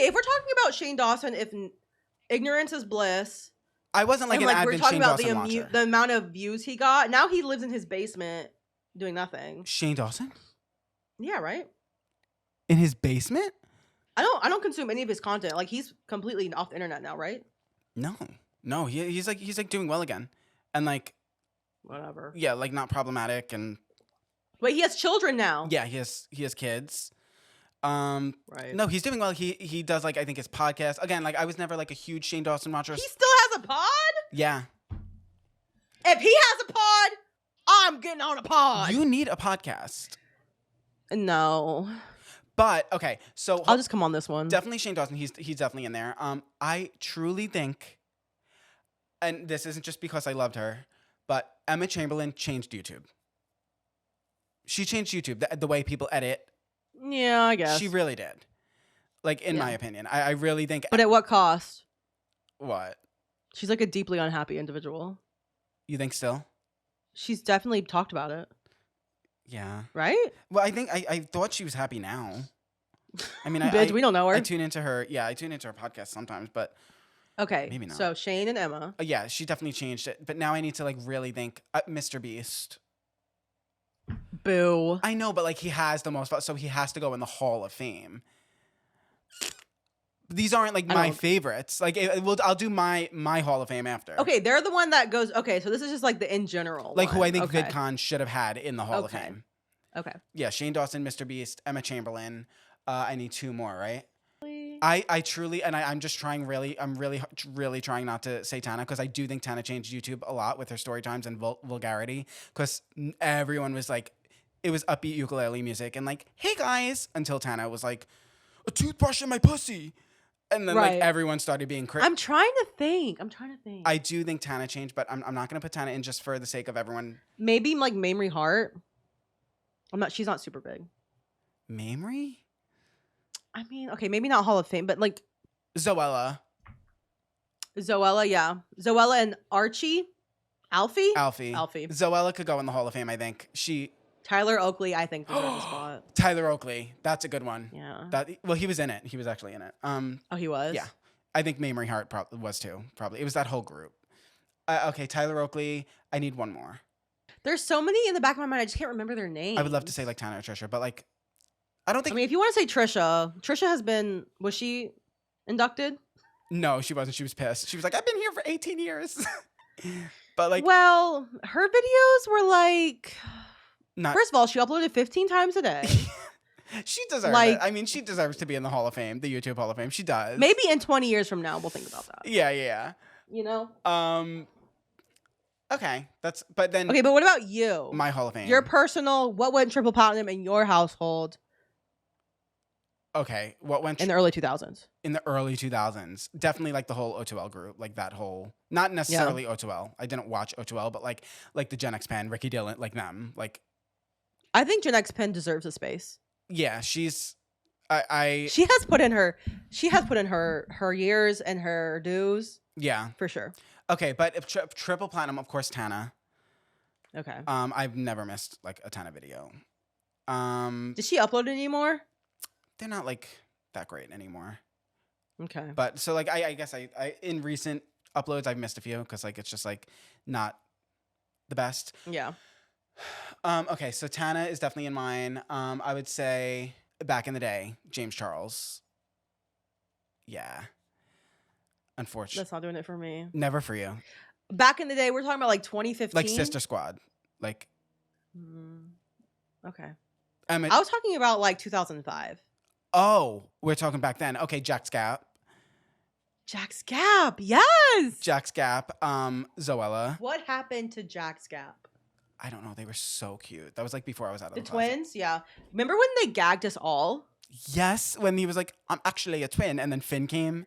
if we're talking about Shane Dawson, if ignorance is bliss, I wasn't like and an like we're avid talking Shane about Dawson watcher. the amount of views he got. Now he lives in his basement doing nothing. Shane Dawson Yeah, right. in his basement? I don't consume any of his content. Like he's completely off the internet now, right? No. He's like doing well again, and like Whatever. yeah, like not problematic, and Wait, he has children now. yeah, he has kids. Right. No, he's doing well. He does like I think his podcast again. Like I was never like a huge Shane Dawson watcher. He still has a pod? Yeah, If he has a pod, I'm getting on a pod. you need a podcast. No. But okay, so I'll just come on this one. definitely Shane Dawson. He's definitely in there. I truly think, and this isn't just because I loved her, but Emma Chamberlain changed YouTube. She changed YouTube, the way people edit. Yeah, I guess. She really did. Like, in my opinion. I really think... But at what cost? What? She's like a deeply unhappy individual. You think still? She's definitely talked about it. Yeah. Right? Well, I think I thought she was happy now. I mean, Bitch, we don't know her. I tune into her. Yeah, I tune into her podcast sometimes, but okay, maybe not. So Shane and Emma. Yeah, she definitely changed it. But now I need to like really think. Mr. Beast. Boo. I know, but like he has the most, so he has to go in the Hall of Fame. These aren't like my favorites. Like I'll do my Hall of Fame after. Okay, they're the one that goes. Okay, so this is just like the in general. Like one. who I think VidCon should have had in the Hall of Okay. Fame. Okay. Yeah, Shane Dawson, Mr. Beast, Emma Chamberlain. I need 2 more, right? I truly, and I'm just trying I'm really trying not to say Tana, because I do think Tana changed YouTube a lot with her story times and vulgarity, because everyone was like, it was upbeat ukulele music and like, hey guys, until Tana was like, a toothbrush in my pussy. And then like everyone started being crazy. I'm trying to think. I do think Tana changed, but I'm not going to put Tana in just for the sake of everyone. Maybe like Mamrie Hart. She's not super big. Mamrie? I mean, okay, maybe not Hall of Fame, but like Zoella, yeah. Zoella and Alfie. Zoella could go in the Hall of Fame, I think. Tyler Oakley, I think, deserves a spot. Tyler Oakley. That's a good one. Yeah. Well, he was in it. He was actually in it. Oh, he was? Yeah. I think Mamrie Hart was too, probably. It was that whole group. Okay, Tyler Oakley. I need 1 more. There's so many in the back of my mind, I just can't remember their names. I would love to say like Tana or Trisha, but like, I don't think... I mean, if you want to say Trisha was she inducted? No, she wasn't. She was pissed. She was like, I've been here for 18 years. But like... Well, her videos were like... First of all, she uploaded 15 times a day. She deserves it. I mean, she deserves to be in the Hall of Fame, the YouTube Hall of Fame. She does. Maybe in 20 years from now, we'll think about that. Yeah. You know? Okay. But then... Okay, but what about you? My Hall of Fame. Your personal, what went triple platinum in your household? Okay, what went... In the early 2000s. In the early 2000s. Definitely like the whole O2L group. Like that whole... Not necessarily O2L. I didn't watch O2L, but like the Gen X Pen, Ricky Dillon, like them. Like... I think Gen X Pen deserves a space. Yeah, she's... She has put in her years and her dues. Yeah. For sure. Okay, but if triple platinum, of course, Tana. Okay. I've never missed like a Tana video. Did she upload anymore? They're not like that great anymore. Okay. But so like I guess I in recent uploads I've missed a few because like it's just like not the best. Yeah. Okay, so Tana is definitely in mine. I would say back in the day, James Charles. Yeah. Unfortunately. That's not doing it for me. Never for you. Back in the day, we're talking about like 2015. Like Sister Squad. Like okay. I was talking about like 2005. Oh, we're talking back then. Okay, Jack's Gap. Jack's Gap, yes. Jack's Gap. Zoella. What happened to Jack's Gap? I don't know. They were so cute. That was like before I was out of the twins. Yeah. Remember when they gagged us all? Yes, when he was like, "I'm actually a twin," and then Finn came.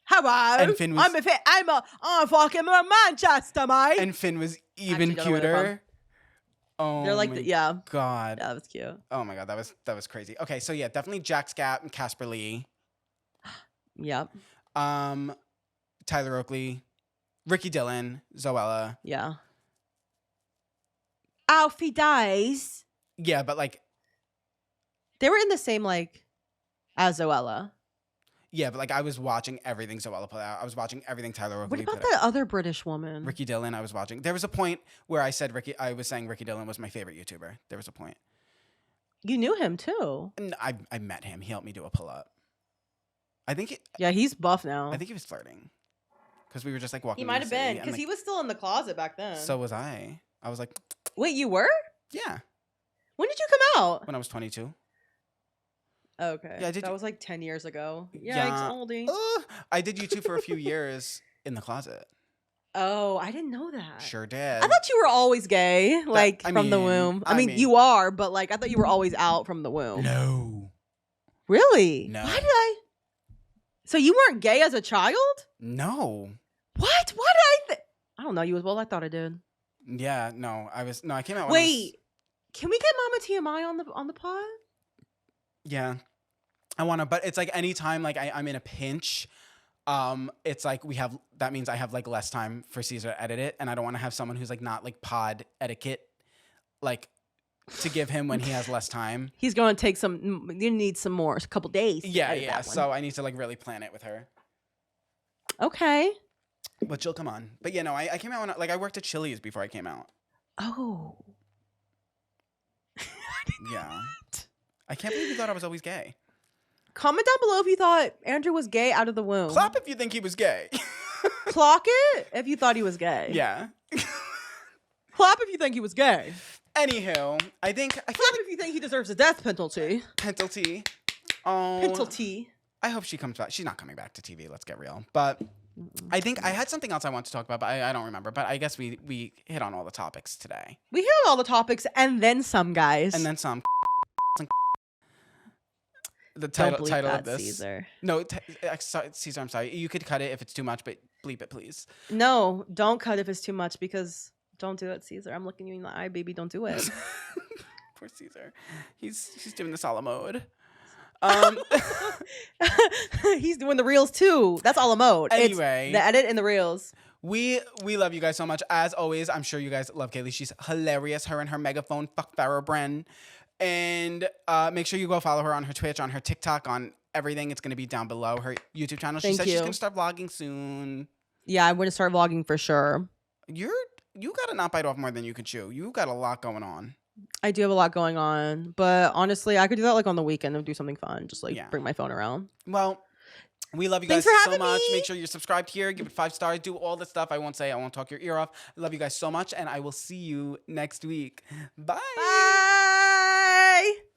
Hello. And Finn was. I'm fucking Manchester, mate. And Finn was even cuter. Oh, they're like, yeah. God. Yeah, that was cute. Oh my God, that was crazy. Okay, so yeah, definitely Jack's Gap and Casper Lee. Yep. Tyler Oakley, Ricky Dillon, Zoella. Yeah. Alfie Days. Yeah, but like they were in the same like as Zoella. Yeah, but like I was watching everything Zoella put out. I was watching everything Tyler Oakley put out. What about that other British woman? Ricky Dillon, I was watching. There was a point where I was saying Ricky Dillon was my favorite YouTuber. There was a point. You knew him too. And I met him. He helped me do a pull-up. I think yeah, he's buff now. I think he was flirting. Because we were just like walking. He might have been, because he was still in the closet back then. So was I. I was like, wait, you were? Yeah. When did you come out? When I was 22. Okay. Yeah, that was like 10 years ago. Yikes, oldie. I did YouTube for a few years in the closet. Oh, I didn't know that. Sure did. I thought you were always gay, from the womb. I mean, you are, but like I thought you were always out from the womb. No. Really? No. Why did I? So you weren't gay as a child? No. What? Why did I? I don't know you as well. I thought I did. Yeah, no. I came out when Wait, can we get Mama TMI on the pod? yeah. I want to, but it's like anytime like I'm in a pinch, it's like that means I have like less time for Caesar to edit it, and I don't want to have someone who's like not like pod etiquette, like to give him when he has less time. He's going to take some. You need some more, a couple days. to Yeah, edit yeah. that one. So I need to like really plan it with her. Okay. But she'll come on. But yeah, no, I came out when like I worked at Chili's before I came out. Oh. Yeah. I can't believe you thought I was always gay. Comment down below if you thought Andrew was gay out of the womb. Clap if you think he was gay. Clock it if you thought he was gay. Yeah. Clap if you think he was gay. Anywho, I feel Clap like if you think he deserves a death penalty. Penalty. Oh. Penalty. I hope she comes back. She's not coming back to TV. Let's get real. But I think I had something else I want to talk about, but I don't remember. But I guess we hit on all the topics today. We hit on all the topics and then some, guys. And then some. The Don't title bleep title that, of this. Caesar. No, Caesar, I'm sorry. You could cut it if it's too much, but bleep it, please. No, don't cut if it's too much because don't do it, Caesar. I'm looking you in the eye, baby. Don't do it. Poor Caesar. He's doing the solo mode. He's doing the reels too. That's all a mode. Anyway. It's the edit and the reels. We love you guys so much. As always, I'm sure you guys love Kalie. She's hilarious. Her and her megaphone, fuck Farrah Bren. And make sure you go follow her on her Twitch, on her TikTok, on everything. It's going to be down below. Her YouTube channel. She said she's going to start vlogging soon. Yeah, I'm going to start vlogging for sure. You got to not bite off more than you can chew. You got a lot going on. I do have a lot going on, but honestly, I could do that like on the weekend and do something fun. Just like bring my phone around. Well, we love you guys so much. Make sure you're subscribed here. Give it 5 stars. Do all the stuff I won't say. I won't talk your ear off. I love you guys so much, and I will see you next week. Bye. Bye.